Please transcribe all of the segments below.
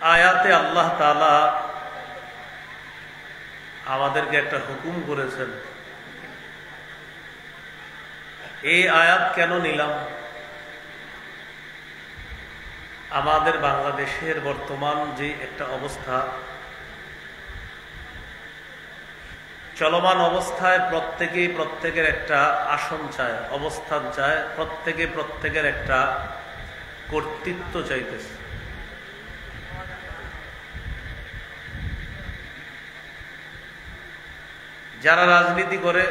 আয়াতে আল্লাহ তাআলা আমাদেরকে একটা হুকুম করেছেন। এই আয়াত কেন নিলাম? আমাদের বাংলাদেশের বর্তমান যে একটা অবস্থা, চলমান অবস্থায় প্রত্যেকেই প্রত্যেকের একটা আসন চায়, অবস্থান চায়, প্রত্যেকে প্রত্যেকের একটা কর্তৃত্ব চাইতেছে। যারা রাজনীতি করে,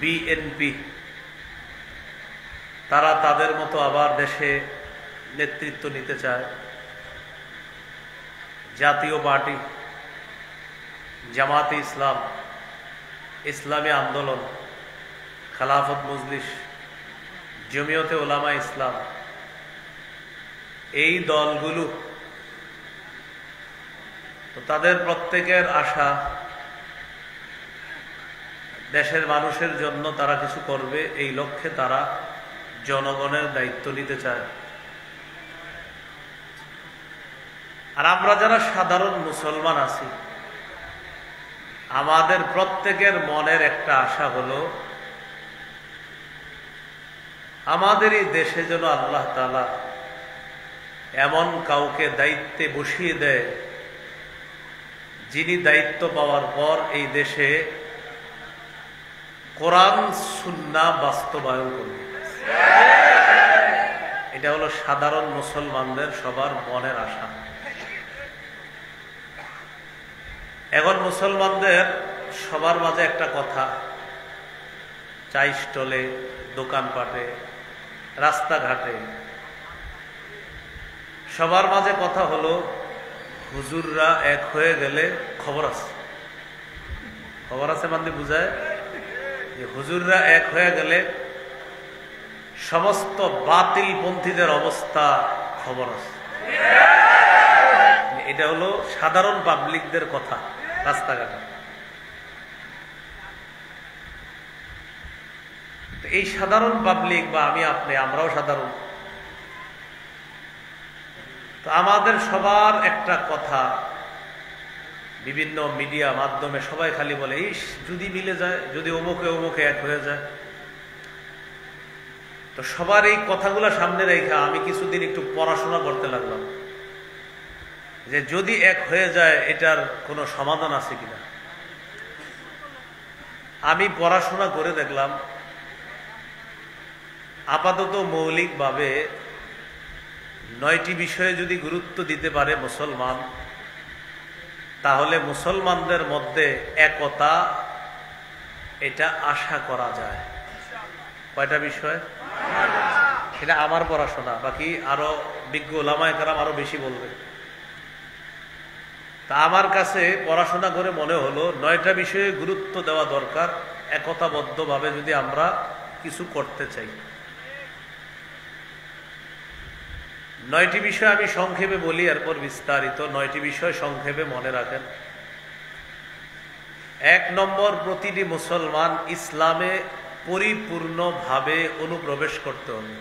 বিএনপি, তারা তাদের মতো আবার দেশে নেতৃত্ব নিতে চায়। জাতীয় পার্টি, জামাতে ইসলাম, ইসলামী আন্দোলন, খেলাফত মজলিস, জমিয়তে উলামা ইসলাম, এই দলগুলো তো তাদের প্রত্যেকের আশা দেশের মানুষের জন্য তারা কিছু করবে। এই লক্ষ্যে তারা জনগণের দায়িত্ব নিতে চায়। আর আমরা যারা সাধারণ মুসলমান আছি, আমাদের প্রত্যেকের মনের একটা আশা হলো আমাদের এই দেশে যেন আল্লাহ তাআলা এমন কাউকে দায়িত্বে বসিয়ে দেয়, যিনি দায়িত্ব পাওয়ার পর এই দেশে কোরআন সুন্নাহ বাস্তবায়ন করবে। এটা হলো সাধারণ মুসলমানদের সবার মনের আশা। এখন মুসলমানদের সবার মাঝে একটা কথা, চাই স্টলে, দোকানপাটে, রাস্তাঘাটে, সবার মাঝে কথা হলো হুজুররা এক হয়ে গেলে খবর আছে। খবর আছে মানে বুঝায় যে হুজুররা এক হয়ে গেলে সমস্ত বাতিল পন্থীদের অবস্থা খবর আছে। এটা হলো সাধারণ পাবলিকদের কথা রাস্তাঘাটে। এই সাধারণ পাবলিক বা আমি আপনি, আমরাও সাধারণ, তো আমাদের সবার একটা কথা, বিভিন্ন মিডিয়া মাধ্যমে সবাই খালি বলে ইস যদি মিলে যায়, যদি অমুকে অমুকে এক হয়ে যায়। তো সবার এই কথাগুলো সামনে রেখে আমি কিছুদিন একটু পড়াশোনা করতে লাগলাম যে যদি এক হয়ে যায় এটার কোনো সমাধান আছে কিনা। আমি পড়াশোনা করে দেখলাম আপাতত মৌলিকভাবে 9টি বিষয়ে যদি গুরুত্ব দিতে পারে মুসলমান, তাহলে মুসলমানদের মধ্যে একতা এটা আশা করা যায়। কয়টা বিষয়? এটা আমার পড়াশোনা, বাকি আরো বিজ্ঞ ওলামায়ে কেরাম আরো বেশি বলবে। তা আমার কাছে পড়াশোনা করে মনে হলো 9টা বিষয়ে গুরুত্ব দেওয়া দরকার, একতাবদ্ধভাবে যদি আমরা কিছু করতে চাই। 9টি বিষয় আমি সংক্ষেপে বলি, এরপর বিস্তারিত। 9টি বিষয় সংক্ষেপে মনে রাখেন। 1 নম্বর, প্রতিটি মুসলমান ইসলামে পরিপূর্ণভাবে অনুপ্রবেশ করতে হবে।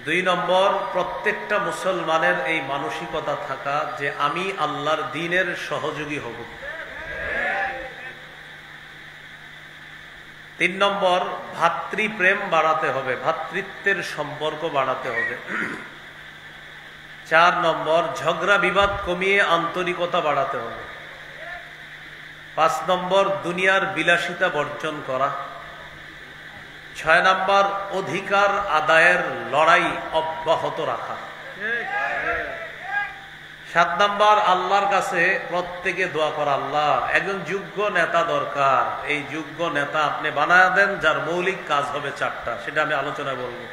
2 নম্বর, প্রত্যেকটা মুসলমানের এই মানসিকতা থাকা যে আমি আল্লাহর দ্বীনের সহযোগী হব। 3 নম্বর, ভাতৃপ্রেম বাড়াতে হবে, ভ্রাতৃত্বের সম্পর্ক বাড়াতে হবে। 4 নম্বর, ঝগড়া বিবাদ কমিয়ে আন্তরিকতা বাড়াতে হবে। 5 নম্বর, দুনিয়ার বিলাসিতা বর্জন করা। 6 নম্বর, অধিকার আদায়ের লড়াই অব্যাহত রাখা। 7 নম্বর, আল্লাহর কাছে প্রত্যেকে দোয়া করা, আল্লাহ একজন যোগ্য নেতা দরকার, এই যোগ্য নেতা আপনি বানায় দেন যার মৌলিক কাজ হবে 4টা, সেটা আমি আলোচনায় বলবো।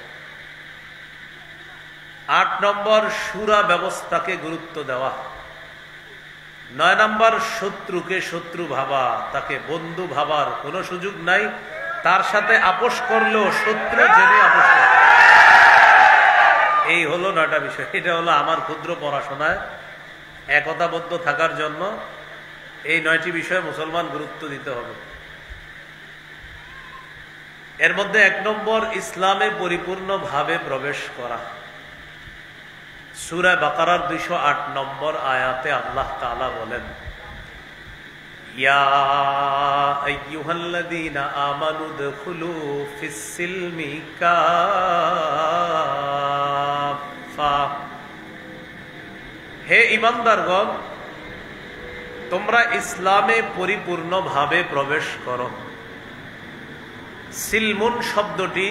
8 নম্বর, শুরা ব্যবস্থাকে গুরুত্ব দেওয়া। 9 নম্বর, শত্রুকে শত্রু ভাবা, তাকে বন্ধু ভাবার কোনো সুযোগ নাই, তার সাথে আপোষ করলেও শত্রু জেনে আপোষ করবে। এই হলো 9টা বিষয়। এটা হলো আমার ক্ষুদ্র পড়াশোনায় একতাবদ্ধ থাকার জন্য এই 9টি বিষয়ে মুসলমান গুরুত্ব দিতে হবে। এর মধ্যে 1 নম্বর, ইসলামে পরিপূর্ণভাবে প্রবেশ করা। সূরা বাকারার 208 নম্বর আয়াতে আল্লাহ তাআলা বলেন, ইয়া আইয়ুহাল্লাযীনা আমানু দুখুলু ফিস-সিলমি কাফা। হে ঈমানদারগণ, তোমরা ইসলামে পরিপূর্ণভাবে প্রবেশ করো। সিলমুন শব্দটি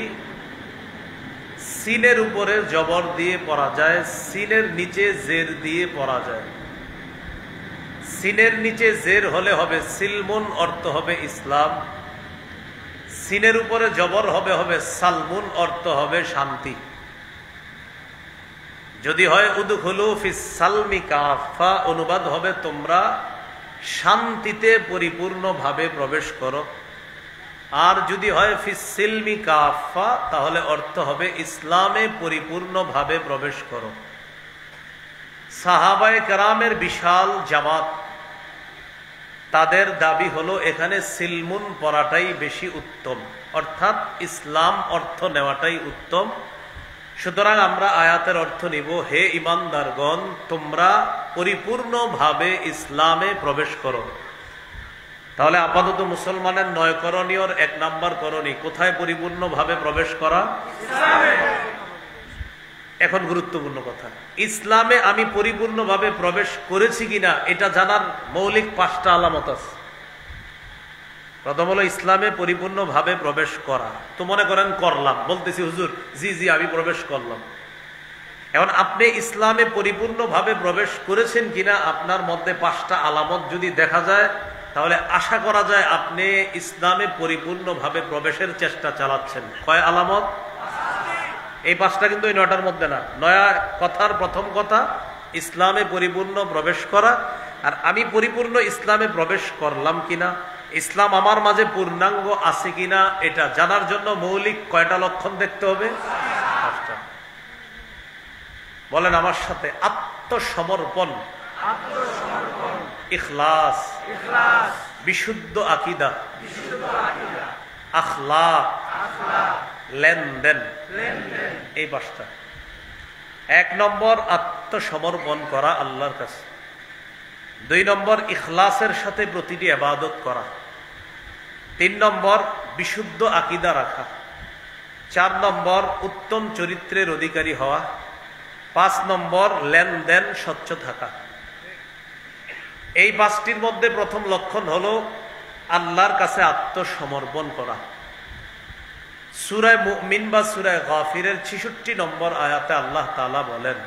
সিনের উপরে জবর দিয়ে পড়া যায়, সিনের নিচে জের দিয়ে পড়া যায়। সিনের নিচে জের হলে হবে সিলমুন, অর্থ হবে ইসলাম। সিনের উপরে জবর হবে সালমুন, অর্থ হবে শান্তি। যদি হয় উদখুলু ফিস সালমি কাফা, অনুবাদ হবে তোমরা শান্তিতে পরিপূর্ণভাবে প্রবেশ করো। আর যদি হয় ফিস সিলমি কাফা, তাহলে অর্থ হবে ইসলামে পরিপূর্ণভাবে প্রবেশ করো। সাহাবায়ে কেরামের বিশাল জামাত, তাদের দাবি হলো এখানে সিলমুন পড়াটাই বেশি উত্তম, অর্থাৎ ইসলাম অর্থ নেওয়াটাই উত্তম। সুতরাং আমরা আয়াতের অর্থ নিব, হে ঈমানদারগণ, তোমরা পরিপূর্ণভাবে ইসলামে প্রবেশ করো। তাহলে আপাতত মুসলমানের 9 করণীয়র 1 নাম্বার করণী, কোথায় পরিপূর্ণভাবে প্রবেশ করা? ইসলামে। এখন গুরুত্বপূর্ণ কথা, ইসলামে আমি পরিপূর্ণভাবে প্রবেশ করেছি কিনা এটা জানার মৌলিক 5টা আলামত আছে। প্রথম হলো ইসলামে পরিপূর্ণভাবে প্রবেশ করা। তো মনে করেন করলাম, বলতেছি হুজুর জি জি আমি প্রবেশ করলাম। এখন আপনি ইসলামে পরিপূর্ণভাবে প্রবেশ করেছেন কিনা আপনার মধ্যে 5টা আলামত যদি দেখা যায়, তাহলে আশা করা যায় আপনি ইসলামে পরিপূর্ণভাবে প্রবেশের চেষ্টা চালাচ্ছেন। কয় আলামত? এই 5টা কিন্তু এই 9টার মধ্যে না। নয়া কথার প্রথম কথা ইসলামে পরিপূর্ণ প্রবেশ করা। আর আমি পরিপূর্ণ ইসলামে প্রবেশ করলাম কিনা, ইসলাম আমার মাঝে পূর্ণাঙ্গ আছে কিনা, এটা জানার জন্য মৌলিক কয়টা লক্ষণ দেখতে হবে? 5টা। বলেন আমার সাথে, আত্মসমর্পণ, ইখলাস, বিশুদ্ধ আকীদা, আখলাক, লেনদেন, এই 5টা। 1 নম্বর আত্মসমর্পণ করা আল্লাহর কাছে। 2 নম্বর ইখলাসের সাথে প্রতিটি ইবাদত করা। 3 নম্বর বিশুদ্ধ আকীদা রাখা। 4 নম্বর উত্তম চরিত্রের অধিকারী হওয়া। 5 নম্বর লেনদেন স্বচ্ছ থাকা। এই 5টির মধ্যে প্রথম লক্ষণ হলো আল্লাহর কাছে আত্মসমর্পণ করা। সূরা মুমিন বা সূরা গাফিরের 66 নম্বর আয়াতে আল্লাহ তাআলা বলেন,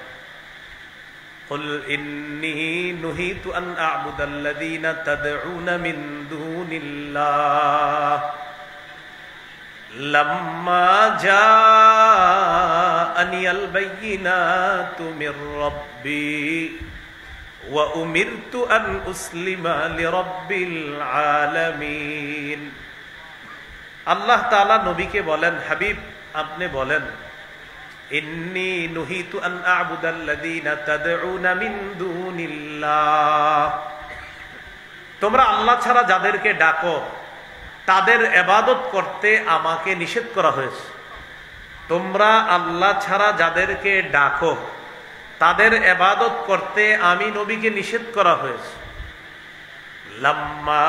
কুল ইন্নী নুহিতু আন আ'বুদাল্লাযীনা তাদউনা মিন দুনিল্লাহ লাম্মা জাআনিয়াল বায়্যিনাতু মির রাব্বি ওয়া উমিরতু আন উসলিমা লিরাব্বিল আলামিন। আল্লাহ তাআলা নবীকে বলেন, হাবিব আপনি বলেন, ইন্নী নুহিতু আন আ'বুদাল্লাযীনা তাদউনা মিন দুনিল্লাহ, তোমরা আল্লাহ ছাড়া যাদেরকে ডাকো তাদের ইবাদত করতে আমাকে নিষেধ করা হয়েছে। তোমরা আল্লাহ ছাড়া যাদেরকে ডাকো তাদের ইবাদত করতে আমি নবীকে নিষেধ করা হয়েছে। লাম্মা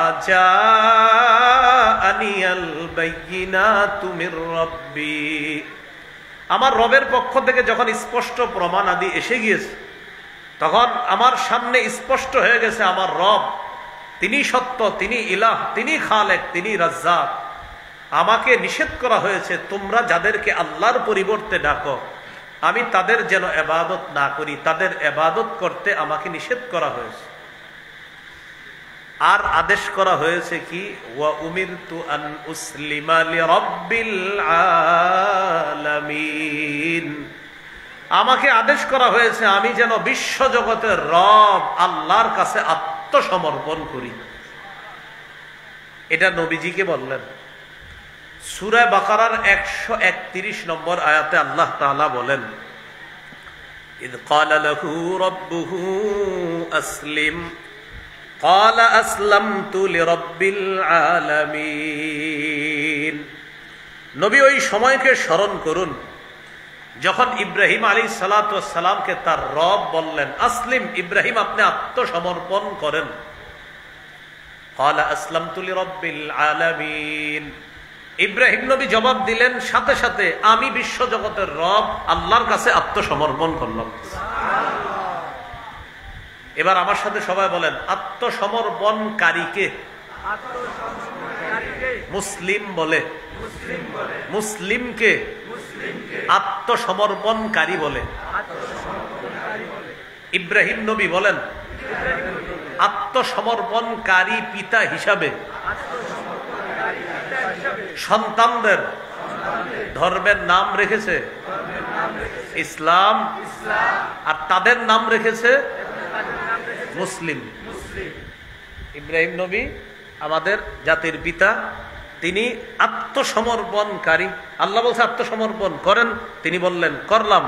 জাআনিয়াল বায়্যিনাতু মির রাব্বি, আমার রবের পক্ষ থেকে যখন স্পষ্ট প্রমাণ আদি এসে গিয়েছে, তখন আমার সামনে স্পষ্ট হয়ে গেছে আমার রব তিনি সত্য, তিনি ইলাহ, তিনি খালেক, তিনি রাজ্জাক। আমাকে নিষেধ করা হয়েছে তোমরা যাদেরকে আল্লাহর পরিবর্তে ডাকো আমি তাদের যেন ইবাদত না করি, তাদের ইবাদত করতে আমাকে নিষেধ করা হয়েছে। আর আদেশ করা হয়েছে কি, ওয়া উমিরতু আন উসলিমা লিরাব্বিল আলামিন, আমাকে আদেশ করা হয়েছে আমি যেন বিশ্ব জগতের রব আল্লাহর কাছে আত্মসমর্পণ করি। এটা নবীজিকে বললেন। সূরা বাকারার 131 নম্বর আয়াতে আল্লাহ তাআলা বলেন, ইয ক্বালা লাহু রাব্বুহু আসলিম ক্বালা আসলামতু লিরাব্বিল আলামিন। নবী ওই সময়কে স্মরণ করুন যখন ইব্রাহিম আলাইহিস সালাতু ওয়াস সালামকে তার রব বললেন, আসলিম, ইব্রাহিম আপনি আত্মসমর্পণ করেন। ক্বালা আসলামতু লিরাব্বিল আলামিন। ইব্রাহিম নবী জবাব দিলেন সাথে সাথে, আমি বিশ্ব জগতের রব আল্লাহর কাছে আত্মসমর্পণ করলাম। এবার আমার সাথে সবাই বলেন, আত্মসমর্পণকারীকে মুসলিম বলে, মুসলিমকে আত্মসমর্পণকারী বলে। ইব্রাহিম নবী বলেন, আত্মসমর্পণকারী পিতা হিসাবে সন্তানদের ধর্মের নাম রেখেছে ইসলাম, আর তাদের নাম রেখেছে মুসলিম। ইব্রাহিম নবী আমাদের জাতির পিতা, তিনি আত্মসমর্পণকারী। আল্লাহ বলছে আত্মসমর্পণ করেন, তিনি বললেন করলাম।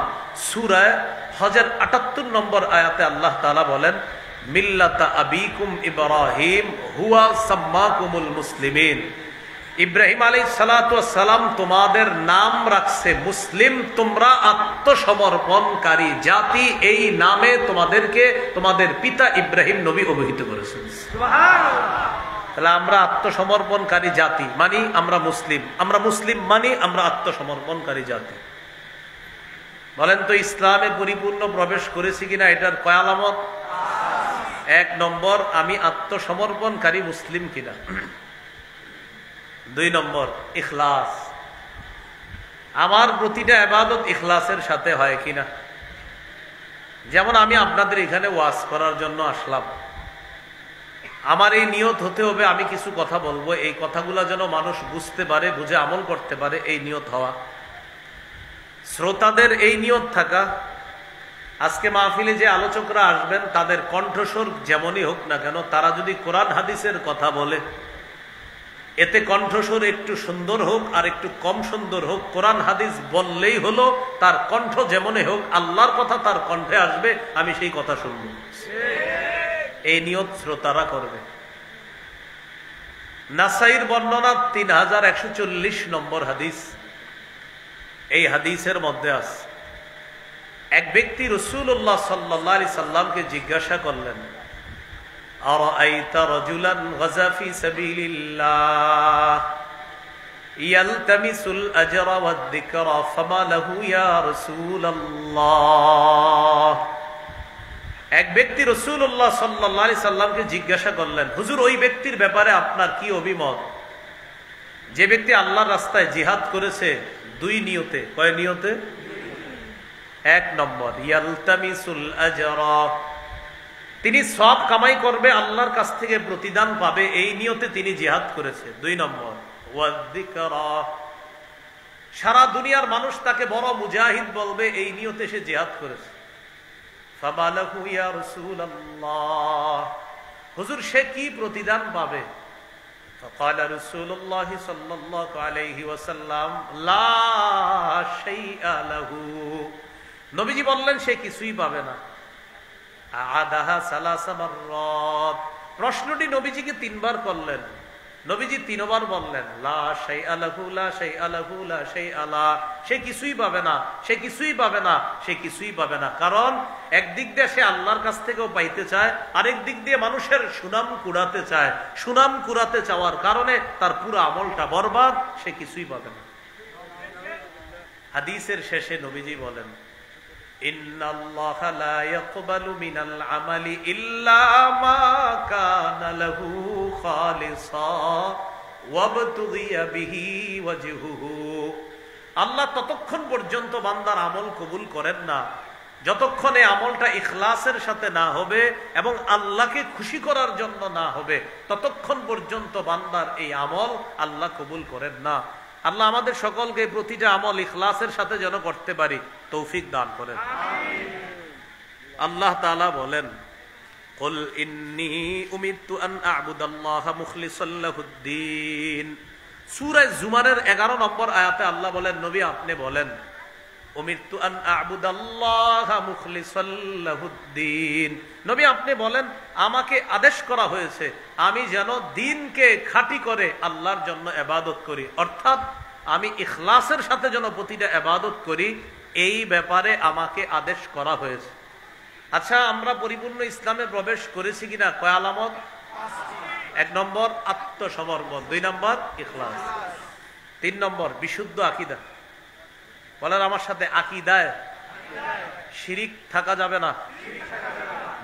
সূরা হজের ৭৮ নম্বর আয়াতে আল্লাহ তাআলা বলেন, মিল্লাতা আবিকুম ইব্রাহিম হুয়া সাম্মাকুমুল মুসলিমিন। ইব্রাহিম আলাইহিস সালাতু ওয়াস সালাম তোমাদের নাম রাখছে মুসলিম, তোমরা আত্মসমর্পণকারী জাতি, এই নামে তোমাদেরকে তোমাদের পিতা ইব্রাহিম নবী অভিহিত করেছেন। সুবহানাল্লাহ। তাহলে আমরা আত্মসমর্পণকারী জাতি মানি আমরা মুসলিম, আমরা মুসলিম মানি আমরা আত্মসমর্পণকারী জাতি। বলেন তো ইসলামে পরিপূর্ণ প্রবেশ করেছি কিনা এটার কয় আলামত? ১ নম্বর, আমি আত্মসমর্পণকারী মুসলিম কিনা। ২ নম্বর, ইখলাস, আমার প্রতিটা ইবাদত ইখলাসের সাথে হয় কিনা। যেমন আমি আপনাদের এখানে ওয়াজ করার জন্য আসলাম, আমার এই নিয়ত হতে হবে আমি কিছু কথা বলবো, এই কথাগুলো যেন মানুষ বুঝতে পারে, বুঝে আমল করতে পারে, এই নিয়ত হওয়া। শ্রোতাদের এই নিয়ত থাকা, আজকে মাহফিলে যে আলোচকরা আসবেন তাদের কণ্ঠস্বর যেমনই হোক না কেন, তারা যদি কোরআন হাদিসের কথা বলে এতে কণ্ঠস্বর একটু সুন্দর হোক আর একটু কম সুন্দর হোক, কোরআন হাদিস বললেই হলো, তার কণ্ঠ যেমনই হোক আল্লাহর কথা তার কণ্ঠে আসবে, আমি সেই কথা শুনবো। এই নিয়ত শ্রোতারা করবে। নাসাইর বর্ণনা ৩১৪০ নম্বর হাদিস, এই হাদিসের মধ্যে আছে এক ব্যক্তি রাসূলুল্লাহ সাল্লাল্লাহু আলাইহি সাল্লামকে জিজ্ঞাসা করলেন, আরাআইতা রাজুলান গাযা ফি সাবিলিল্লাহ ইয়ালতামিসুল আজরা ওয়াদ যিকরা ফামা লাহু ইয়া রাসূলুল্লাহ। এক ব্যক্তি রাসূলুল্লাহ সাল্লাল্লাহু আলাইহি সাল্লামকে জিজ্ঞাসা করলেন, হুজুর ওই ব্যক্তির ব্যাপারে আপনার কি অভিমত যে ব্যক্তি আল্লাহর রাস্তায় জিহাদ করেছে ২ নিয়তে। কয় নিয়তে? ১ নম্বর, ইয়ালতামিসুল আজরা, তিনি সওয়াব কামাই করবে, আল্লাহর কাছ থেকে প্রতিদান পাবে, এই নিয়তে তিনি জিহাদ করেছে। ২ নম্বর, ওয়াদ যিকরা, সারা দুনিয়ার মানুষ তাকে বড় মুজাহিদ বলবে, এই নিয়তে সে জিহাদ করেছে। ফামা লাহু ইয়া রাসূলুল্লাহ, হুজুর সে কি প্রতিদান পাবে? ফাকালা রাসূলুল্লাহ সাল্লাল্লাহু আলাইহি ওয়াসাল্লাম লা শাইআ লাহু, নবীজি বললেন সে কিছুই পাবে না। আদাহা সালাসা মাররাত, প্রশ্নটি নবীজিকে ৩ বার করলেন, নবীজি ৩ বার বললেন লা শাইআ লাহু, লা শাইআ লাহু, লা শাইআ লা, সে কিছুই পাবে না, সে কিছুই পাবে না, সে কিছুই পাবে না। কারণ একদিক দিয়ে সে আল্লাহর কাছ থেকেও পাইতে চায়, আরেক দিক দিয়ে মানুষের সুনাম কুড়াতে চায়, সুনাম কুড়াতে চাওয়ার কারণে তার পুরো আমলটা বরবাদ, সে কিছুই পাবে না। হাদিসের শেষে নবীজি বলেন, ইন্নাল্লাহা লা ইয়াকবালু মিনাল আমালি ইল্লা মা কানা লাহু খালিসা ওয়াবতুগিয়া বিহি ওয়াজহুহু, আল্লাহ ততক্ষণ পর্যন্ত বান্দার আমল কবুল করেন না যতক্ষণ এই আমলটা ইখলাসের সাথে না হবে এবং আল্লাহকে খুশি করার জন্য না হবে, ততক্ষণ পর্যন্ত বান্দার এই আমল আল্লাহ কবুল করেন না। আল্লাহ আমাদের সকলকে প্রতিটা আমল ইখলাসের সাথে যেন করতে পারি তৌফিক দান করেন। আল্লাহ তাআলা বলেন, কুল ইন্নী উমিরতু আন আ'বুদাল্লাহা মুখলিসাল লাহুদ্দিন। সূরা জুমারের 11 নম্বর আয়াতে আল্লাহ বলেন, নবী আপনি বলেন, উমিরতু আন আ'বুদাল্লাহা মুখলিসাল লাহুদ্দিন, নবী আপনি বলেন আমাকে আদেশ করা হয়েছে আমি যেন দ্বীনকে খাঁটি করে আল্লাহর জন্য ইবাদত করি, অর্থাৎ আমি ইখলাসের সাথে যেন প্রতিটা ইবাদত করি। এই ব্যাপারে আমাকে আদেশ করা হয়েছে। আচ্ছা, আমরা পরিপূর্ণ ইসলামে প্রবেশ করেছি কিনা? কয় আলামত? 1 নম্বর আত্মসমর্পণ, 2 নম্বর ইখলাস, 3 নম্বর বিশুদ্ধ আকীদা। বলেন আমার সাথে, আকীদায় শিরিক থাকা যাবে না,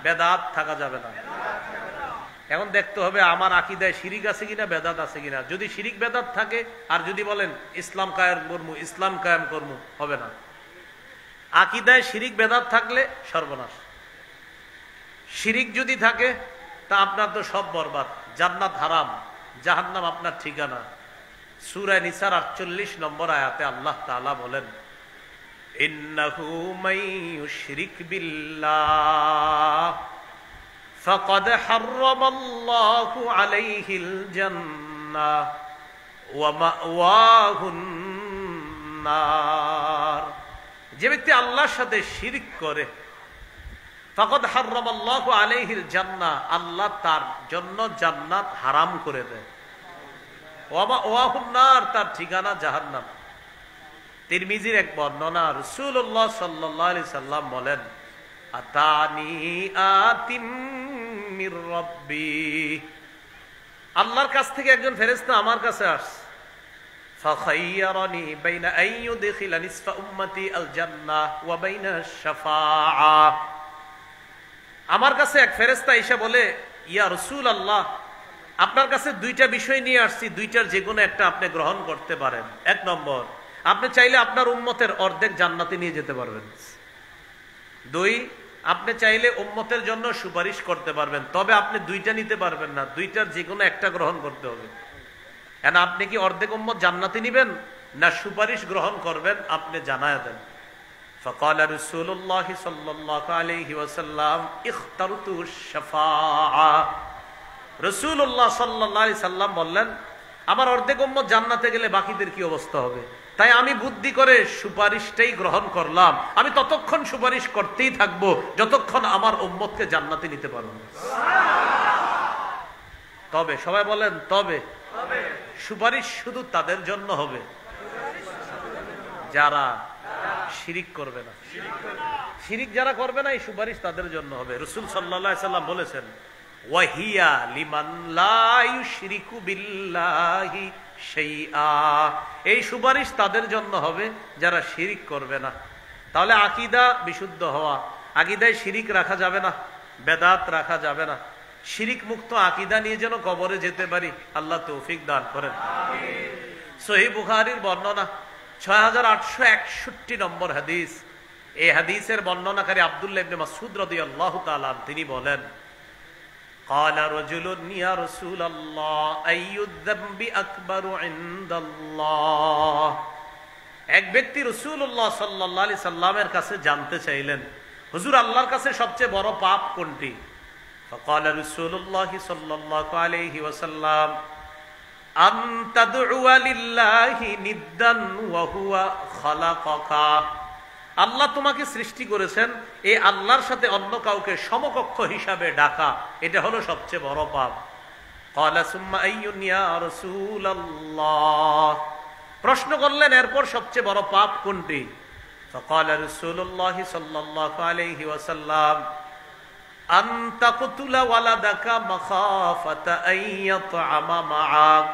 বেদাত থাকা যাবে না। এখন দেখতে হবে আমার আকীদায় শিরিক আছে কিনা, বেদাত আছে কিনা। যদি শিরিক বেদাত থাকে, আর যদি বলেন ইসলাম কায়েম করবো, ইসলাম কায়েম করবো, হবে না। আকীদায় শিরিক বেদাত থাকলে সর্বনাশ। শিরিক যদি থাকে তা আপনার তো সব বরবাদ, জান্নাত হারাম, জাহান্নাম আপনার ঠিকানা। সূরা নিসার 48 নম্বর আয়াতে আল্লাহ তাআলা বলেন, ইন্নাহু মাইয়ুশরিক বিল্লাহ ফাকাদ হারামাল্লাহু আলাইহিল জান্নাহ ওয়া মাওয়াহুন নার। যে ব্যক্তি আল্লাহর সাথে শিরক করে, ফাকাদ হারামাল্লাহু আলাইহিল জান্নাহ, আল্লাহ তার জন্য জান্নাত হারাম করে দেয়। ওয়া মাওয়াহুন নার, তার ঠিকানা জাহান্নাম। তিরমিজির এক বর্ণনা, রাসূলুল্লাহ সাল্লাল্লাহু আলাইহি সাল্লাম বলেন, আতানি আতিম মির রাব্বি, আল্লাহর কাছ থেকে একজন ফেরেশতা আমার কাছে আসছে। ফাখায়্যারানি বাইনা আন ইউদখিলা নিসফা উম্মতি আল জান্নাহ ওয়া বাইনা আশ-শাফাআহ। আমার কাছে এক ফেরেশতা এসে বলে, ইয়া রাসূলুল্লাহ, আপনার কাছে 2টা বিষয় নিয়ে আসছি, 2টার যে কোনো একটা আপনি গ্রহণ করতে পারেন। 1 নম্বর, আপনি চাইলে আপনার উম্মতের অর্ধেক জান্নাতে নিয়ে যেতে পারবেন। 2, আপনি চাইলে উম্মতের জন্য সুপারিশ করতে পারবেন। তবে আপনি 2টা নিতে পারবেন না, 2টার যে কোনো একটা গ্রহণ করতে হবে। এখন আপনি কি অর্ধেক উম্মত জান্নাতে নিবেন না সুপারিশ গ্রহণ করবেন? আপনি জানায় দেন। ফাকালা রাসূলুল্লাহ সাল্লাল্লাহু আলাইহি ওয়াসাল্লাম, ইখতারতু আশ-শাফাআ। রাসূলুল্লাহ সাল্লাল্লাহু আলাইহি সাল্লাম বললেন, আমার অর্ধেক উম্মত জান্নাতে গেলে বাকিদের কি অবস্থা হবে? তাই আমি বুদ্ধি করে সুপারিশটাই গ্রহণ করলাম। আমি ততক্ষণ সুপারিশ করতেই থাকবো যতক্ষণ আমার উম্মতকে জান্নাতে নিতে পারবো। তবে সবাই বলেন, তবে সুপারিশ শুধু তাদের জন্য হবে যারা শিরিক করবে না। শিরিক যারা করবে না, এই সুপারিশ তাদের জন্য হবে। রাসূল সাল্লাল্লাহু আলাইহি সাল্লাম বলেছেন, ওয়াহিয়া লিমান লা ইউশরিকু বিল্লাহি শাইআ, এই সুপারিশ তাদের জন্য হবে যারা শিরিক করবে না। তাহলে আকীদা বিশুদ্ধ হওয়া, আকীদায় শিরিক রাখা যাবে না, বেদাত রাখা যাবে না। শিরিক মুক্ত আকীদা নিয়ে যেন কবরে যেতে পারি, আল্লাহ তৌফিক দান করেন। আমিন। সহিহ বুখারীর বর্ণনা 6861 নম্বর হাদিস। এই হাদিসের বর্ণনাকারী আব্দুল্লাহ ইবনে মাসউদ রাদিয়াল্লাহু তাআলা তিনি বলেন, قال رجل يا رسول الله أي الذنب أكبر عند الله। এক ব্যক্তি রাসূলুল্লাহ সাল্লাল্লাহু আলাইহি সাল্লামের কাছে জানতে চাইলেন, হুজুর আল্লাহর কাছে সবচেয়ে বড় পাপ কোনটি? فقال رسول الله صلى الله عليه وسلم أن تدعو لله ندا وهو خلقك। আল্লাহ তোমাকে সৃষ্টি করেছেন, এই আল্লাহর সাথে অন্য কাউকে সমকক্ষ হিসাবে ডাকা, এটা হলো সবচেয়ে বড় পাপ। ক্বালা সুম্মা আইয়ুন ইয়া রাসূলুল্লাহ, প্রশ্ন করলেন এরপর সবচেয়ে বড় পাপ কোনটি? ফাকালা রাসূলুল্লাহ সাল্লাল্লাহু আলাইহি ওয়াসাল্লাম আন তাকতুলা ওয়ালাদাকা মাখাফাতা আন ইয়াতআমা মাআক।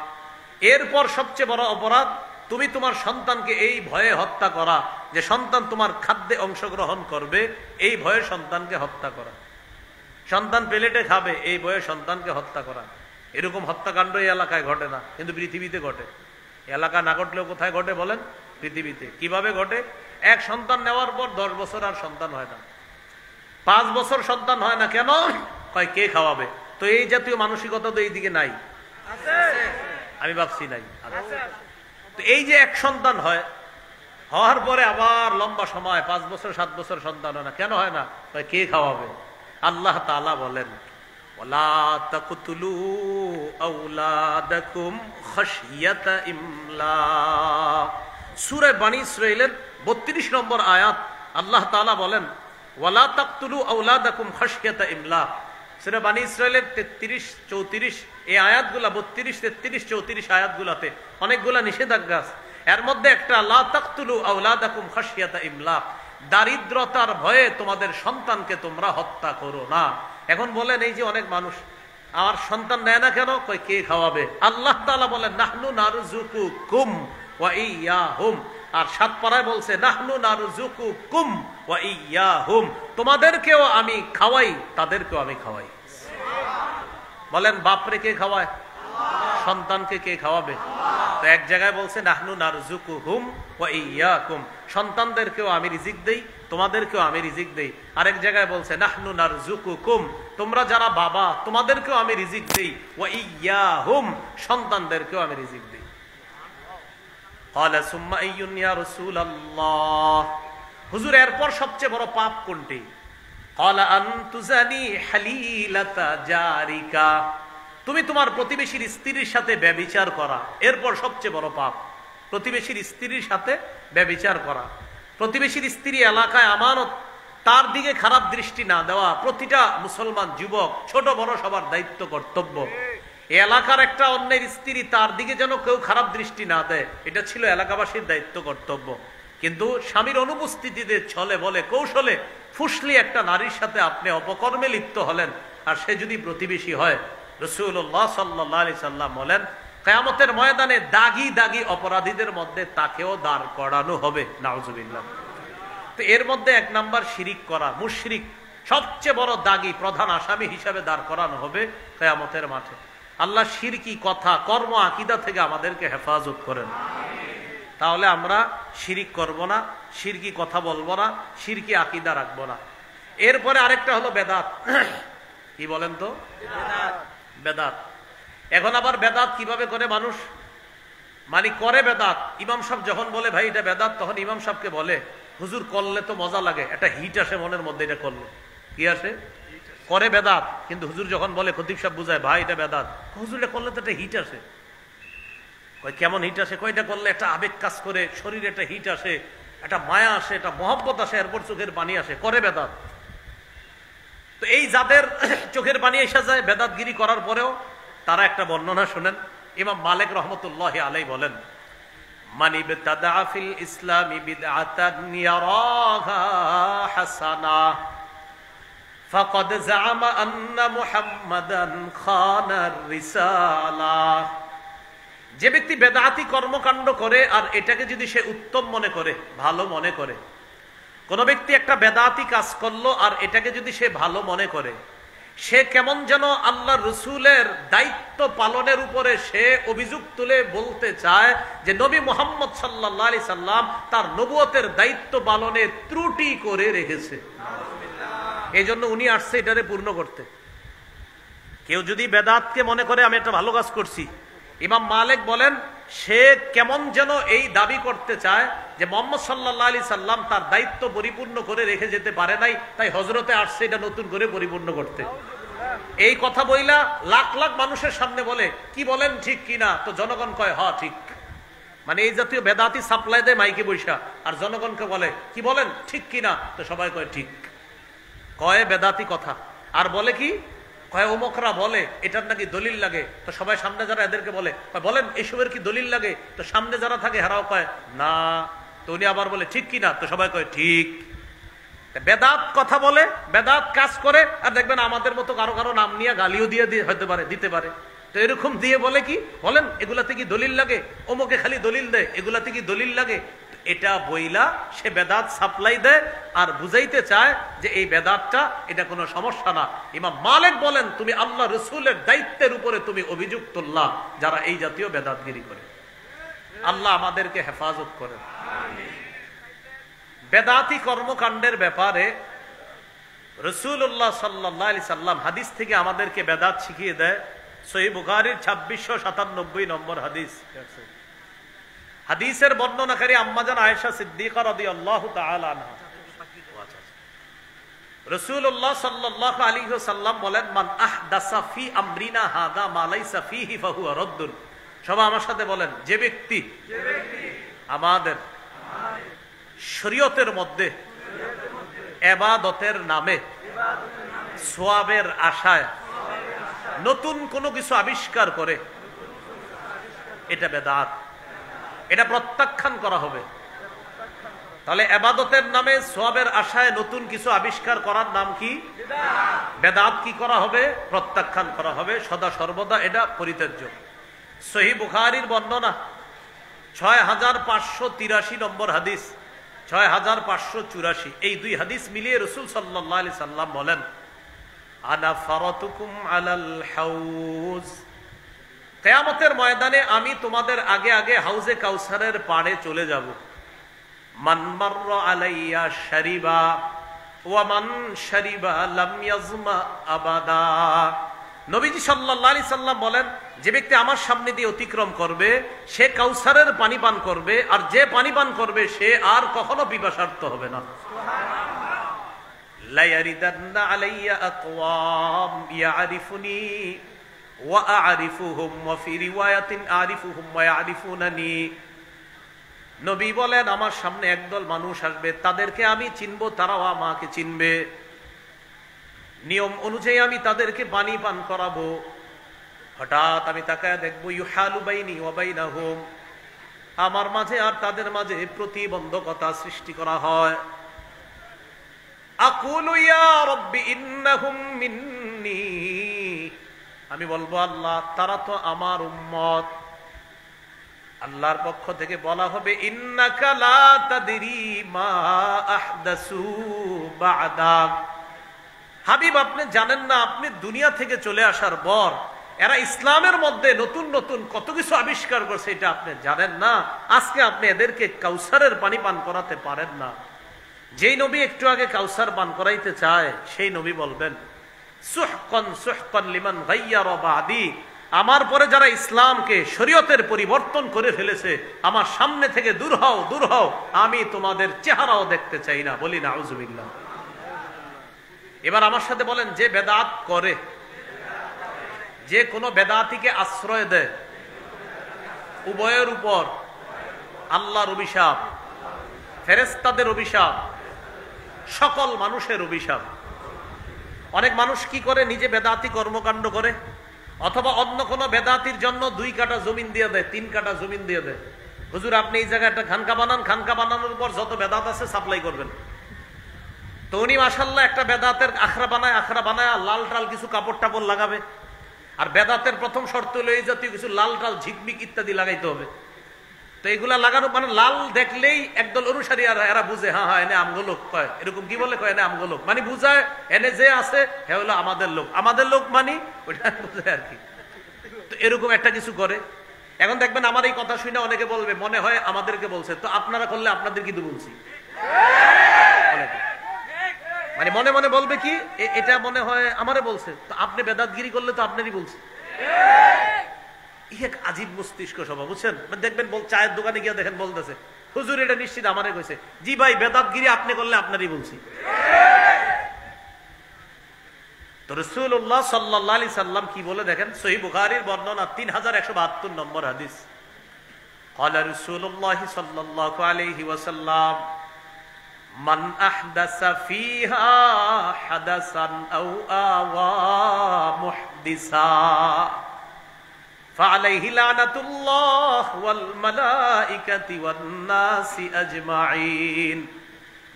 এরপর সবচেয়ে বড় অপরাধ তুমি তোমার সন্তানকে এই ভয়ে হত্যা করা যে সন্তান তোমার খাদ্যে অংশগ্রহণ করবে, এই ভয়ে সন্তানকে হত্যা করা। সন্তান প্লেটে খাবে এই ভয়ে সন্তানকে হত্যা করা। এরকম হত্যাকাণ্ড এই এলাকায় ঘটে না, কিন্তু পৃথিবীতে ঘটে। এলাকা না ঘটলেও কোথায় ঘটে বলেন? পৃথিবীতে। কিভাবে ঘটে? এক সন্তান নেওয়ার পর 10 বছর আর সন্তান হয় না, 5 বছর সন্তান হয় না। কেন? কয় কে খাওয়াবে? তো এই জাতীয় মানসিকতা তো এইদিকে নাই, আমি ভাবছি নাই। তো এই যে এক সন্তান হয়, হওয়ার পরে আবার লম্বা সময় 5 বছর 7 বছর সন্তান হয় না। কেন হয় না? কে খাওয়াবে? আল্লাহ তাআলা বলেন, ওয়ালা তাকতুলু আওলাদাকুম খাশিয়াতা ইমলাক। সূরা বনী ইসরাঈলের 32 নম্বর আয়াত আল্লাহ তাআলা বলেন, ওয়ালা তাকতুলু আওলাদাকুম খাশিয়াতা ইমলাক। সূরা বনী ইসরাঈলের 33, 34 এই আয়াতগুলা, 32, 33, 34 আয়াতগুলাতে অনেকগুলা নিষেধাজ্ঞা আছে। এর মধ্যে একটা লা তাকতুলু আওলাদাকুম খাশিয়াতা ইমলাক, দারিদ্রতার ভয়ে তোমাদের সন্তানকে তোমরা হত্যা করো না। এখন বলেন এই যে অনেক মানুষ আমার সন্তান নেয় না কেন, কই কে খাওয়াবে? আল্লাহ তাআলা বলেন নাহনু নারযুকুকুম ওয়া ইয়্যাহুম, আর ৭ পারায় বলছে নাহনু নারযুকুকুম ওয়া ইয়্যাহুম, তোমাদেরকেও আমি খাওয়াই তাদেরকেও আমি খাওয়াই। বলেন বাপরে কে খাওয়ায়? সন্তানকে কে খাওয়াবে? তো এক জায়গায় বলছে নাহনু নারযুকুহুম ওয়া ইয়্যাকুম, সন্তানদেরকেও আমি রিজিক দেই তোমাদেরকেও আমি রিজিক দেই। আরেক জায়গায় বলছে নাহনু নারযুকুকুম, তোমরা যারা বাবা তোমাদেরকেও আমি রিজিক দেই, ওয়া ইয়্যাহুম, সন্তানদেরকেও আমি রিজিক দেই। ক্বালা সুম্মা আইয়ুন ইয়া রাসূলুল্লাহ, হুজুর এরপর সবচেয়ে বড় পাপ কোনটি? ক্বালা আন তুজানি হালিলাতা জারিকা, তুমি তোমার প্রতিবেশীর স্ত্রীর সাথে ব্যভিচার করা। এরপর সবচেয়ে বড় পাপ প্রতিবেশীর স্ত্রীর সাথে ব্যভিচার করা। প্রতিবেশীর স্ত্রী এলাকায় আমানত, তার দিকে খারাপ দৃষ্টি না দেওয়া প্রতিটা মুসলমান যুবক, ছোট বড় সবার দায়িত্ব কর্তব্য। এই এলাকার একটা অন্যের স্ত্রী, তার দিকে যেন কেউ খারাপ দৃষ্টি না দেয়, এটা ছিল এলাকাবাসীর দায়িত্ব কর্তব্য। কিন্তু স্বামীর অনুপস্থিতিতে ছলে বলে কৌশলে ফুসলি একটা নারীর সাথে আপনি অপকর্মে লিপ্ত হলেন, আর সে যদি প্রতিবেশী হয়, রাসূলুল্লাহ সাল্লাল্লাহু আলাইহি সাল্লাম বলেন কিয়ামতের ময়দানে দাগি দাগি অপরাধীদের মধ্যে তাকেও দাঁড় করানো হবে। নাউজুবিল্লাহ। তো এর মধ্যে ১ নাম্বার শিরিক করা, মুশরিক সবচেয়ে বড় দাগি, প্রধান আসামি হিসাবে দাঁড় করানো হবে কিয়ামতের মাঠে। আল্লাহ শিরকি কথা, কর্ম, আকীদা থেকে আমাদেরকে হেফাজত করেন। তাহলে আমরা শিরিক করব না, শিরকি কথা বলবো না, শিরকি আকীদা রাখবো না। এরপরে আরেকটা হলো বেদাত। কি বলেন তো? বেদাত। এখন আবার বেদাত কিভাবে করে মানুষ, মানে করে বেদাত। ইমাম সাহেব যখন বলে ভাই এটা বেদাত, তখন ইমাম সাহেবকে বলে হুজুর করলে তো মজা লাগে, একটা হিট আসে মনের মধ্যে, এটা করলে কি আসে? করে বেদাত। কিন্তু হুজুর যখন বলে, খতিব সাহেব বুঝায় ভাই এটা বেদাত, হুজুর এটা করলে তো একটা হিট আসে। কই কেমন হিট আসে? কই এটা করলে একটা আবেগ কাজ করে, শরীরে একটা হিট আসে, একটা মায়া আসে, একটা মহব্বত আসে, এরপর চোখের পানি আসে, করে বেদাত। তো এই যাদের চোখের পানি এসে যায় বেদাতগিরি করার পরেও, তারা একটা বর্ণনা শুনেন। ইমাম মালিক রহমতুল্লাহি আলাইহি বলেন মান ইবতাদা ফিল ইসলামি বিদআতান ইয়ারাহা হাসানা ফাকাদ জাআমা আন্না মুহাম্মাদান খানার রিসালাহ। যে ব্যক্তি বেদাতি কর্মকাণ্ড করে আর এটাকে যদি সে উত্তম মনে করে, ভালো মনে করে, কোন ব্যক্তি একটা বেদাতি কাজ করলো আর এটাকে যদি সে ভালো মনে করে, সে কেমন যেন আল্লাহ রসুলের দায়িত্ব পালনের উপরে সে অভিযোগ তুলে বলতে চায় যে নবী মুহাম্মদ সাল্লাল্লাহু আলাইহি সাল্লাম তার নবুয়তের দায়িত্ব পালনে ত্রুটি করে রেখেছে। এই জন্য উনি আসছে এটারে পূর্ণ করতে। কেউ যদি বেদাতকে মনে করে আমি একটা ভালো কাজ করছি, ইমাম মালিক বলেন সে কেমন যেন এই দাবি করতে চায় যে মুহাম্মদ সাল্লাল্লাহু আলাইহি সাল্লাম তার দায়িত্ব পরিপূর্ণ করে রেখে যেতে পারে নাই, তাই হযরতে আসছে এটা নতুন করে পরিপূর্ণ করতে। এই কথা বইলা লাখ লাখ মানুষের সামনে বলে কি বলেন ঠিক কিনা? তো জনগণ কয় হ্যাঁ ঠিক। মানে এই জাতীয় বেদাতি সাপ্লাই দেয় মাইকে বৈশা, আর জনগণকে বলে কি বলেন ঠিক কিনা? তো সবাই কয় ঠিক। কয় বেদাতি কথা। আর বলে কি কয় অমুকরা বলে এটার নাকি দলিল লাগে, তো সবাই সামনে যারা এদেরকে বলে বলেন এসবের কি দলিল লাগে? তো সামনে যারা থাকে হেরাও কয় না। তো উনি আবার বলে ঠিক কিনা? তো সবাই কয় ঠিক। বেদাত কথা বলে, বেদাত কাজ করে, আর দেখবেন আমাদের মতো কারো কারো নাম নিয়ে গালিও দিয়ে হতে পারে, দিতে পারে। তো এরকম দিয়ে বলে কি বলেন এগুলাতে কি দলিল লাগে? অমুকে খালি দলিল দেয়, এগুলাতে কি দলিল লাগে? এটা বইলা সে বেদাত সাপ্লাই দেয় আর বুঝাইতে চায় যে এই বেদাতটা এটা কোনো সমস্যা না। ইমাম মালিক বলেন তুমি আল্লাহ রসুলের দায়িত্বের উপরে তুমি অভিযোগ তুললা যারা এই জাতীয় বেদাতগিরি করে। আল্লাহ আমাদেরকে হেফাজত করেন। বেদাতি কর্মকাণ্ডের ব্যাপারে রাসূলুল্লাহ সাল্লাল্লাহু আলাইহি সাল্লাম হাদিস থেকে আমাদেরকে বেদাত শিখিয়ে দেয়। সহিহ বুখারীর 2697 নম্বর হাদিস। হাদিসের বর্ণনাকারী আম্মাজান আয়েশা সিদ্দিকা রাদিয়াল্লাহু তাআলা আনহা। রাসূলুল্লাহ সাল্লাল্লাহু আলাইহি ওয়াসাল্লাম বলেন মান আহদাসা ফি আমরিনা হাযা মা লাইসা ফিহি ফাহুয়া রাদ্দুন। সবাই আমার সাথে বলেন যে ব্যক্তি আমাদের শরীয়তের মধ্যে ইবাদতের নামে সওয়াবের আশায় নতুন কোনো কিছু আবিষ্কার করে, এটা বেদাত। এটা প্রত্যাখ্যান করা হবে। তাহলে ইবাদতের নামে সওয়াবের আশায় নতুন কিছু আবিষ্কার করার নাম কি? বেদাত। কি করা হবে? প্রত্যাখ্যান করা হবে সদা সর্বদা, এটা পরিত্যাজ্য। সহিহ বুখারীর বর্ণনা 6583 নম্বর হাদিস, 6584, এই দুই হাদিস মিলিয়ে রাসূল সাল্লাল্লাহু আলাইহি সাল্লাম বলেন, আনা ফারাতুকুম আলাল হাউজ, কিয়ামতের ময়দানে আমি তোমাদের আগে আগে হাউজে কাউসারের পাড়ে চলে যাব। মান মাররা আলাইয়া শারিবা ওয়া মান শারিবা লাম ইয়াজমা আবাদা। নবীজি সাল্লাল্লাহু আলাইহি সাল্লাম বলেন, যে ব্যক্তি আমার সামনে দিয়ে অতিক্রম করবে সে কাউসারের পানি পান করবে, আর যে পানি পান করবে সে আর কখনো পিপাসার্ত হবে না। লা ইয়ারিদান্না আলাইয়া আকওয়াম ইয়ারিফুনি ওয়া আ'রিফুহুম ওয়া ফি রিওয়ায়াতিন আ'রিফুহুম ওয়া ইয়ারিফুনানি। নবী বলেন, আমার সামনে একদল মানুষ আসবে, তাদেরকে আমি চিনবো, তারাও আমাকে চিনবে। নিয়ম অনুযায়ী আমি তাদেরকে পানি পান করাবো। হঠাৎ আমি তাকায় দেখবো, ইউহালু বাইনি ওয়া বাইনাহুম, আমার মাঝে আর তাদের মাঝে প্রতিবন্ধকতা সৃষ্টি করা হয়। আকুলু ইয়া রাব্বি ইন্নাহুম মিন্নি, আমি বলবো, আল্লাহ তারা তো আমার উম্মত। আল্লাহর পক্ষ থেকে বলা হবে, ইন্নাকা লা তাদরি মা আহদাসু বা'দাক, হাবিব আপনি জানেন না, আপনি দুনিয়া থেকে চলে আসার পর এরা ইসলামের মধ্যে নতুন নতুন কত কিছু আবিষ্কার করছে, এটা আপনি জানেন না। আজকে আপনি এদেরকে কাউসারের পানি পান করাতে পারেন না। যেই নবী একটু আগে কাউসার পান করাইতে চায় সেই নবী বলবেন, সুহকান সুহকান লিমান গায়্যারা বাদি, আমার পরে যারা ইসলামকে শরীয়তের পরিবর্তন করে ফেলেছে, আমার সামনে থেকে দূর হও, দূর হও, আমি তোমাদের চেহারাও দেখতে চাই না। বলি নাউজুবিল্লাহ। এবার আমার সাথে বলেন, যে বেদাত করে, যে কোনো বেদাতিকে আশ্রয় দেয়, উভয়ের উপর আল্লাহর অভিশাপ, ফেরেশতাদের অভিশাপ, সকল মানুষের অভিশাপ। অনেক মানুষ কি করে, নিজে বেদাতি কর্মকাণ্ড করে, অথবা অন্য কোনো বেদাতির জন্য 2 কাঠা জমিন দিয়ে দেয়, 3 কাঠা জমিন দিয়ে দেয়। হুজুর আপনি এই জায়গায় একটা খানকা বানান, খানকা বানানোর পর যত বেদাত আছে সাপ্লাই করবেন। তো উনি মাশাআল্লাহ একটা বেদাতের আখড়া বানায়, আখড়া বানায় লাল টাল কিছু কাপড় টাপড় লাগাবে। আর বেদাতের প্রথম শর্ত হলো এই জাতীয় কিছু লাল টাল ঝিকমিক ইত্যাদি লাগাইতে হবে। তো এগুলা লাগানো মানে লাল দেখলেই একদল অনুসারী আর এরা বুঝে, হ্যাঁ হ্যাঁ এনে আমগো লোক, কয় এরকম কি বলে, কয় এনে আমগো লোক, মানে বুঝায় এনে যে আছে হে হলো আমাদের লোক, আমাদের লোক মানে ওইটা বুঝে আর কি। তো এরকম একটা কিছু করে। এখন দেখবেন আমার এই কথা শুনে অনেকে বলবে, মনে হয় আমাদেরকে বলছে, তো আপনারা করলে আপনাদের কি বলছি, মানে মনে মনে বলবে কি, এটা মনে হয় আমারে বলছে, তো আপনি বেদাতগিরি করলে তো আপনারই বলছে। এক আজীব মস্তিষ্ক সভা, বুঝছেন? দেখবেন চায়ের দোকানে গিয়ে দেখেন বলতেছে, হুজুর এটা নিশ্চিত আমারে কইছে। জি ভাই, বেদাতগিরি আপনি করলে আপনারই বলছি। তো রাসূলুল্লাহ সাল্লাল্লাহু আলাইহি সাল্লাম কি বলে দেখেন, সহিহ বুখারীর বর্ণনা 3172 নম্বর হাদিস। ক্বালা রাসূলুল্লাহ সাল্লাল্লাহু আলাইহি ওয়াসাল্লাম, মান আহদাসা ফিহা হাদাসান আও আওয়া মুহদিসা ফাআলাইহি লানাতুল্লাহ ওয়াল মালাইকাতি ওয়ান নাসি আজমাইন।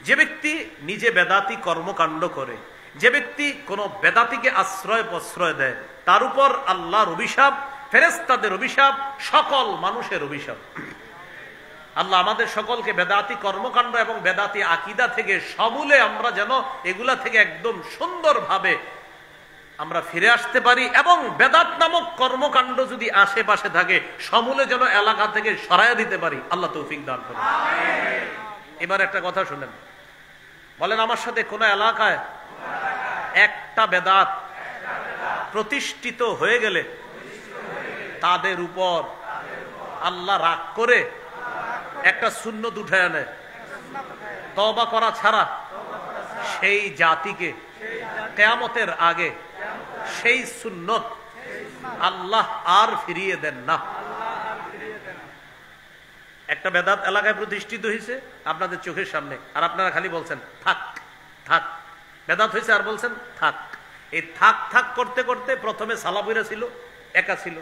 যে ব্যক্তি নিজে বেদাতি কর্মকাণ্ড করে, যে ব্যক্তি কোন বেদাতিকে আশ্রয় প্রশ্রয় দেয়, তার উপর আল্লাহর অভিশাপ, ফেরেশতাদের অভিশাপ, সকল মানুষের অভিশাপ। আল্লাহ আমাদের সকলকে বেদাতি কর্মকাণ্ড এবং বেদাতি আকীদা থেকে সমূলে আমরা যেন এগুলা থেকে একদম সুন্দরভাবে আমরা ফিরে আসতে পারি, এবং বেদাত নামক কর্মকাণ্ড যদি আশেপাশে থাকে সমূলে যেন এলাকা থেকে সরাইয়া দিতে পারি। আল্লাহ তৌফিক দান করুন। এবার একটা কথা শুনেন, বলেন আমার সাথে, কোন এলাকায় একটা বেদাত প্রতিষ্ঠিত হয়ে গেলে তাদের উপর আল্লাহ রাগ করে একটা সুন্নত উঠায় নেয়, তওবা করা ছাড়া সেই জাতিকে কিয়ামতের আগে সেই সুন্নত আল্লাহ আর ফিরিয়ে দেন না। একটা বেদাত এলাকায় প্রতিষ্ঠিত হয়েছে আপনাদের চোখের সামনে, আর আপনারা খালি বলছেন থাক থাক, বেদাত হয়েছে আর বলছেন থাক। এই থাক থাক করতে করতে প্রথমে সালাফিরা ছিল, একা ছিল,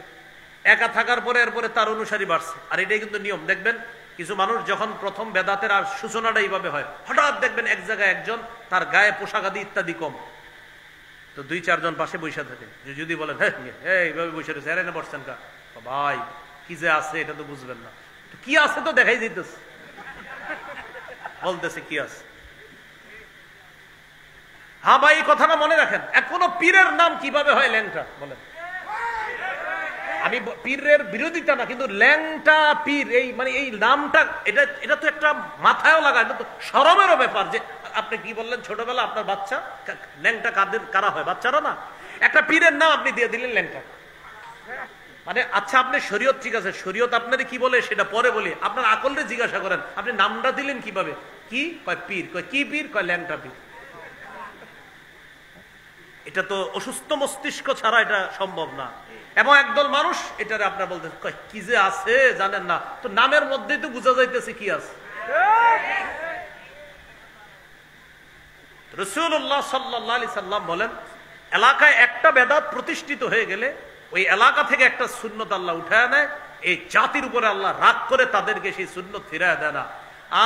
একা থাকার পরে এরপরে তার অনুসারী বাড়ছে। আর এটাই কিন্তু নিয়ম। দেখবেন কিছু মানুষ যখন প্রথম বেদাতের আর সূচনাটা এইভাবে হয়, হঠাৎ দেখবেন এক জায়গায় একজন, তার গায়ে পোশাক আদি ইত্যাদি কম, তো 2-4 জন পাশে বসে থাকে। যদি বলেন হ্যাঁ এইভাবে বসে রয়েছে, এর এনে বসছেন কা, ভাই কি যে আছে এটা তো বুঝবেন না, কি আছে তো দেখাই দিতেছে, বলতেছে কি আছে। হ্যাঁ ভাই এই কথাটা মনে রাখেন, এখনো পীরের নাম কিভাবে হয় ল্যাংটা বলেন। আমি পীরের বিরোধিতা না, কিন্তু ল্যাংটা পীর এই মানে এই নামটা এটা তো একটা মাথায়ও লাগা, এটা তো শরমেরও ব্যাপার। যে আপনি কি বললেন ছোটবেলা আপনার বাচ্চা ল্যাংটা কারা হয়? বাচ্চারা না। একটা পীরের নাম আপনি দিয়ে দিলেন ল্যাংটা। মানে আচ্ছা আপনি শরীয়ত ঠিক আছে, শরীয়ত আপনাদের কি বলে সেটা পরে বলি, আপনার আকলরে জিজ্ঞাসা করেন আপনি নামটা দিলেন কিভাবে? কি কয় পীর, কয় কি পীর, কয় ল্যাংটা পীর। এটা তো অসুস্থ মস্তিষ্ক ছাড়া এটা সম্ভব না। এবং একদল মানুষ এটারে আপনার বলতে কি যে আছে জানেন না, তো নামের মধ্যেই তো বোঝা যাইতেছে কি আছে। রাসূলুল্লাহ সাল্লাল্লাহু আলাইহি সাল্লাম বলেন, এলাকায় একটা বেদাত প্রতিষ্ঠিত হয়ে গেলে ওই এলাকা থেকে একটা সুন্নত আল্লাহ উঠায় নেয়, এই জাতির উপরে আল্লাহ রাগ করে তাদেরকে সেই সুন্নত ফিরায় দেয় না।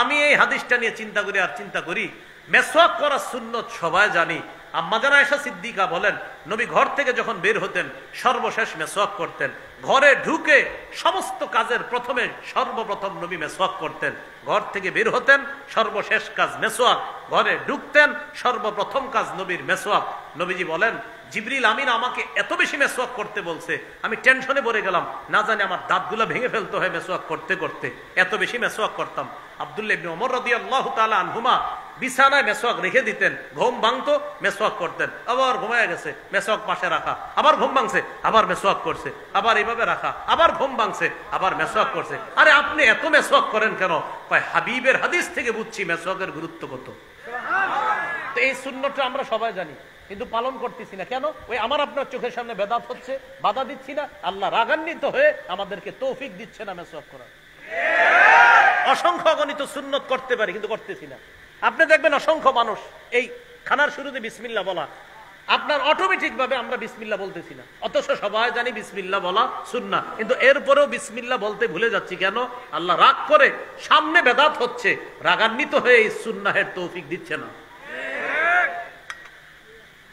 আমি এই হাদিসটা নিয়ে চিন্তা করি আর চিন্তা করি, মেসওয়াক করা সুন্নত সবাই জানি। আম্মা জানা আয়েশা সিদ্দিকা বলেন, নবী ঘর থেকে যখন বের হতেন সর্বশেষ মেসওয়াক করতেন। ঘরে ঢুকে সমস্ত কাজের প্রথমে সর্বপ্রথম নবী মেসওয়াক করতেন। ঘর থেকে বের হতেন সর্বশেষ কাজ মেসওয়াক, ঘরে ঢুকতেন সর্বপ্রথম কাজ নবীর মেসওয়াক। নবীজি বলেন, জিবরিল আমিন আমাকে এত বেশি মেসওয়াক করতে বলছে, আমি টেনশনে পড়ে গেলাম, না জানি আমার দাঁতগুলো ভেঙে ফেলতে হয় মেসওয়াক করতে করতে, এত বেশি মেসওয়াক করতাম। আব্দুল্লাহ ইবনে ওমর রাদিয়াল্লাহু তাআলা আনহুমা বিছানায় মেসওয়াক রেখে দিতেন, ঘুম ভাঙতো মেসওয়াক করতেন, আবার ঘুমায় গেছে মেসওয়াক পাশে রাখা, আবার ঘুম ভাঙছে আবার মেসওয়াক করছে, আবার এইভাবে রাখা, আবার ঘুম ভাঙছে আবার মেসওয়াক করছে। আরে আপনি এত মেসওয়াক করেন কেন? কয় হাবিবের হাদিস থেকে বুঝছি মেসওয়াকের গুরুত্ব কত। তো এই সুন্নতটা আমরা সবাই জানি, কিন্তু পালন করতেছি না কেন? ওই আমার আপনার চোখের সামনে বেদাত হচ্ছে, বাধা দিচ্ছি না, আল্লাহ রাগান্বিত হয়ে আমাদেরকে তৌফিক দিচ্ছে না মেসওয়াক করার। অসংখ্য অগণিত সুন্নত করতে পারি কিন্তু করতেছি না। আপনি দেখবেন অসংখ্য মানুষ এই খানার শুরুতে বিসমিল্লাহ বলা, আপনার অটোমেটিক ভাবে আমরা বিসমিল্লাহ বলতেছি না, অথচ সবাই জানি বিসমিল্লাহ বলা সুন্নাহ, কিন্তু এরপরেও বিসমিল্লাহ বলতে ভুলে যাচ্ছি কেন? আল্লাহ রাগ করে, সামনে বেদাত হচ্ছে, রাগান্বিত হয়ে এই সুন্নাহের তৌফিক দিচ্ছে না।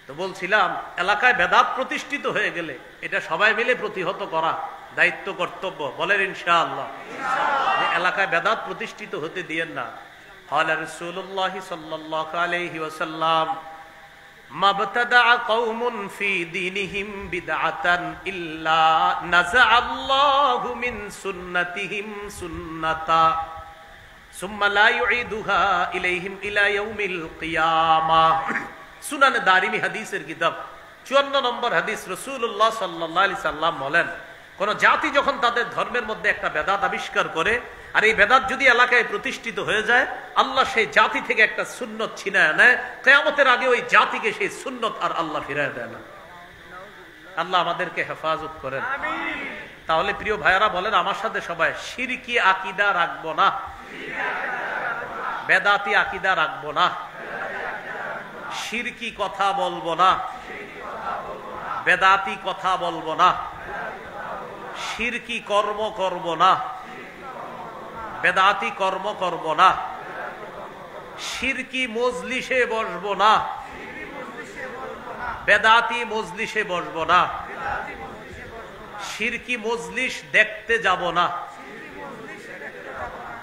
তো বলছিলাম এলাকায় বেদাত প্রতিষ্ঠিত হয়ে গেলে এটা সবাই মিলে প্রতিহত করা দায়িত্ব কর্তব্য। বলেন ইনশাআল্লাহ। এলাকায় বেদাত প্রতিষ্ঠিত হতে দিয়েন না। قال رسول الله صلى الله عليه وسلم ما ابتدع قوم في دينهم بدعة إلا نزع الله من سنتهم سنة ثم لا يعيدها إليهم إلى يوم القيامة। সুনানে দারিমি হাদিসের কিতাব 54 নম্বর হাদিস। রাসূলুল্লাহ সাল্লাল্লাহু আলাইহি সাল্লাম বলেন, কোন জাতি যখন তাদের ধর্মের মধ্যে একটা বেদাত আবিষ্কার করে, আর এই বেদাত যদি এলাকায় প্রতিষ্ঠিত হয়ে যায়, আল্লাহ সেই জাতি থেকে একটা সুন্নত ছিনায় নেয়, কিয়ামতের আগে ওই জাতিকে সেই সুন্নত আর আল্লাহ ফিরায় দেয় না। আল্লাহ আমাদেরকে হেফাজত করেন। তাহলে প্রিয় ভাইয়ারা বলেন আমার সাথে সবাই, শিরকি আকীদা রাখবো না, বেদাতি আকীদা রাখবো না, শিরকি কথা বলবো না, বেদাতি কথা বলবো না, শিরকি কর্ম করব না, বেদাতি কর্ম করব না, শিরকি মজলিসে বসবো না, বেদাতি মজলিসে বসবো না, শিরকি মজলিস দেখতে যাব না,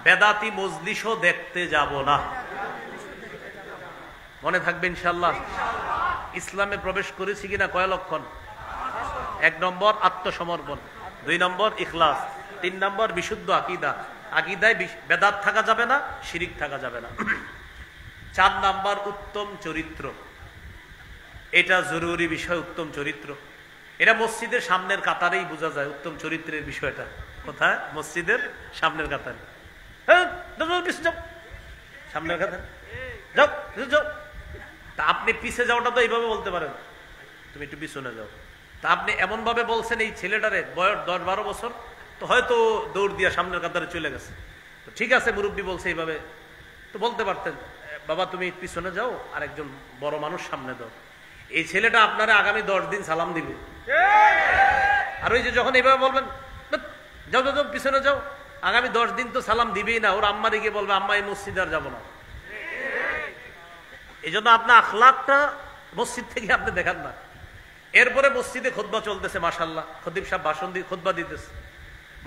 বেদাতি মজলিসও দেখতে যাব না। মনে থাকবে ইনশাআল্লাহ। ইসলামে প্রবেশ করেছি কিনা কয় লক্ষণ? 1 নম্বর আত্মসমর্পণ, 2 নম্বর ইখলাস, 3 নম্বর বিশুদ্ধ আকীদা, আকীদায় বেদাত থাকা যাবে না, শিরিক থাকা যাবে না। 4 নম্বর উত্তম চরিত্র, এটা জরুরি বিষয়। উত্তম চরিত্র এটা মসজিদের সামনের কাতারেই বোঝা যায় উত্তম চরিত্রের বিষয়টা। কোথায়? মসজিদের সামনের কাতারে। সামনের কাতারে যাও যাও। তা আপনি পিছে যাওয়াটা তো এইভাবে বলতে পারেন, তুমি একটু পিছনে যাও। তা আপনি এমন ভাবে বলছেন এই ছেলেটারে বয়স 10-12 বছর, তো হয়তো দৌড় দিয়া সামনের কাতারে চলে গেছে। তো ঠিক আছে মুরব্বী বলছে এইভাবে, তো বলতে পারতেন বাবা তুমি পিছনে যাও আর একজন বড় মানুষ সামনে দাও। এই ছেলেটা আপনারা আগামী 10 দিন সালাম দিবে। আর ওই যে যখন এইভাবে বলবেন যাও যাও পিছনে যাও, আগামী 10 দিন তো সালাম দিবেই না, ওর আম্মারে গিয়ে বলবে আম্মা এই মসজিদে আর যাবো না। এই জন্য আপনার আখলাকটা মসজিদ থেকে আপনি দেখান না। এরপরে মসজিদে খুতবা চলতেছে, মাশাআল্লাহ, খতিব সাহেব ভাষণ দিয়ে খুতবা দিতেছে,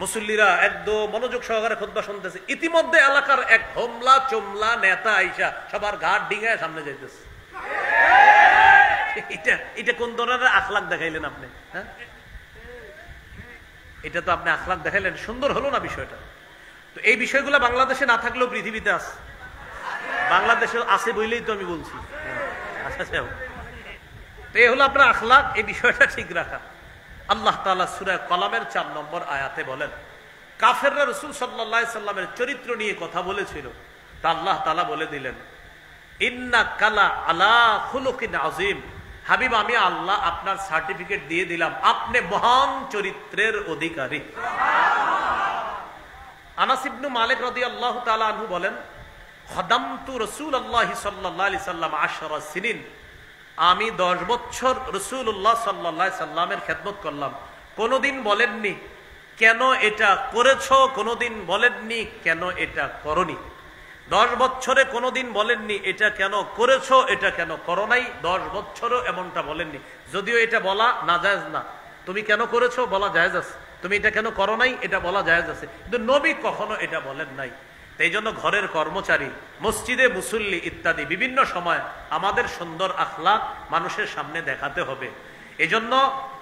মুসল্লিরা একদম মনোযোগ সহকারে খুতবা শুনতেছে। ইতিমধ্যে এলাকার এক হোমলা চোমলা নেতা আইসা সবার ঘাট ডিঙায় সামনে যাইতেছে। এটা কোন ধরনের আখলাক দেখাইলেন আপনি? হ্যাঁ, এটা তো আপনি আখলাক দেখাইলেন, সুন্দর হলো না বিষয়টা? তো এই বিষয়গুলো বাংলাদেশে না থাকলেও পৃথিবীতে আছে, বাংলাদেশে আছে বইলেই তো আমি বলছি। আচ্ছা, তো এই হলো আপনার আখলাক, এই বিষয়টা ঠিক রাখা। আল্লাহ তাআলা সূরা কলামের 4 নম্বর আয়াতে বলেন, কাফেররা রাসূল সাল্লাল্লাহু আলাইহি সাল্লামের চরিত্র নিয়ে কথা বলেছিল, তা আল্লাহ তাআলা বলে দিলেন, ইন্নাকা লা আলা খুলুকিন আযীম, হাবিব আমি আল্লাহ আপনার সার্টিফিকেট দিয়ে দিলাম, আপনি মহান চরিত্রের অধিকারী। আনাস ইবনে মালিক রাদিয়াল্লাহু তাআলা আনহু বলেন, খাদামতু রাসূলুল্লাহ সাল্লাল্লাহু আলাইহি সাল্লাম 10 সিনিন, আমি 10 বছর রাসূলুল্লাহ সাল্লাল্লাহু আলাইহি সাল্লামের খেদমত করলাম। কোনদিন বলেননি কেন এটা করেছো, কোনদিন বলেননি কেন এটা করনি। 10 বছরে কোনদিন বলেননি এটা কেন করেছো, এটা কেন করো নাই। 10 বছরও এমনটা বলেননি, যদিও এটা বলা নাজায়েজ না। তুমি কেন করেছো বলা জায়েজ আছে, তুমি এটা কেন করো নাই এটা বলা জায়েজ আছে, কিন্তু নবী কখনো এটা বলেন নাই। এই জন্য ঘরের কর্মচারী, মসজিদে মুসল্লি ইত্যাদি বিভিন্ন সময় আমাদের সুন্দর আখলাক মানুষের সামনে দেখাতে হবে। এজন্য